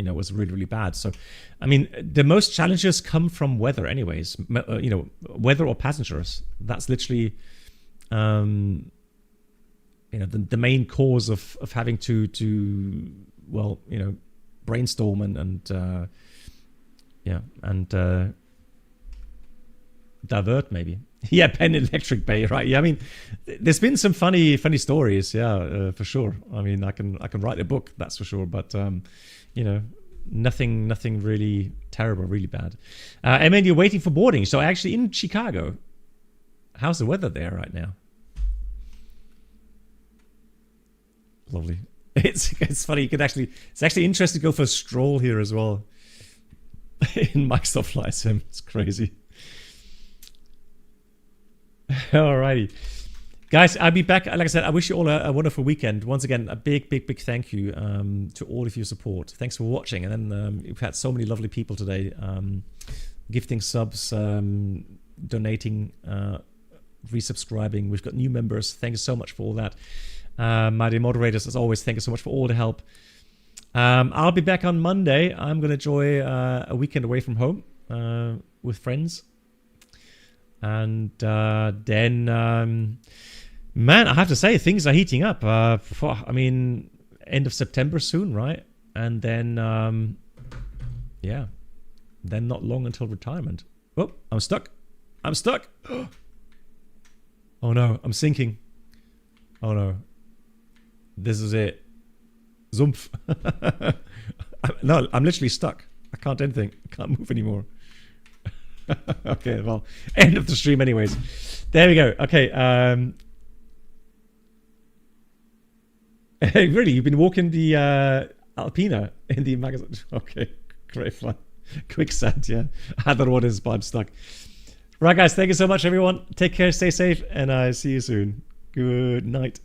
[SPEAKER 1] know, was really bad. So I mean, the most challenges come from weather anyways, you know, weather or passengers. That's literally you know, the main cause of having to well, you know, brainstorm and divert maybe. Yeah, Penn Electric Bay, right? Yeah, I mean, there's been some funny stories, yeah, for sure. I mean, I can write a book, that's for sure. But you know, nothing really terrible, really bad. And then you're waiting for boarding. So actually in Chicago, how's the weather there right now? Lovely. It's funny. You could actually, it's actually interesting to go for a stroll here as well. In Microsoft Flight Sim, it's crazy. Alrighty, guys, I'll be back. Like I said, I wish you all a wonderful weekend. Once again, a big thank you to all of your support. Thanks for watching. And then we've had so many lovely people today, gifting subs, donating, resubscribing. We've got new members. Thank you so much for all that. My dear moderators, as always, thank you so much for all the help. I'll be back on Monday. I'm going to enjoy a weekend away from home with friends. And then, man, I have to say, things are heating up. I mean, end of September soon, right? And then, yeah, then not long until retirement. Oh, I'm stuck. I'm stuck. Oh no, I'm sinking. Oh no. This is it. Zumpf. No, I'm literally stuck. I can't do anything. I can't move anymore. Okay, well, end of the stream anyways. There we go. Okay. Really, you've been walking the Alpina in the magazine. Okay, great fun. Quicksand, yeah. I don't know what it is, but I'm stuck. Right, guys, thank you so much, everyone. Take care, stay safe, and I'll see you soon. Good night.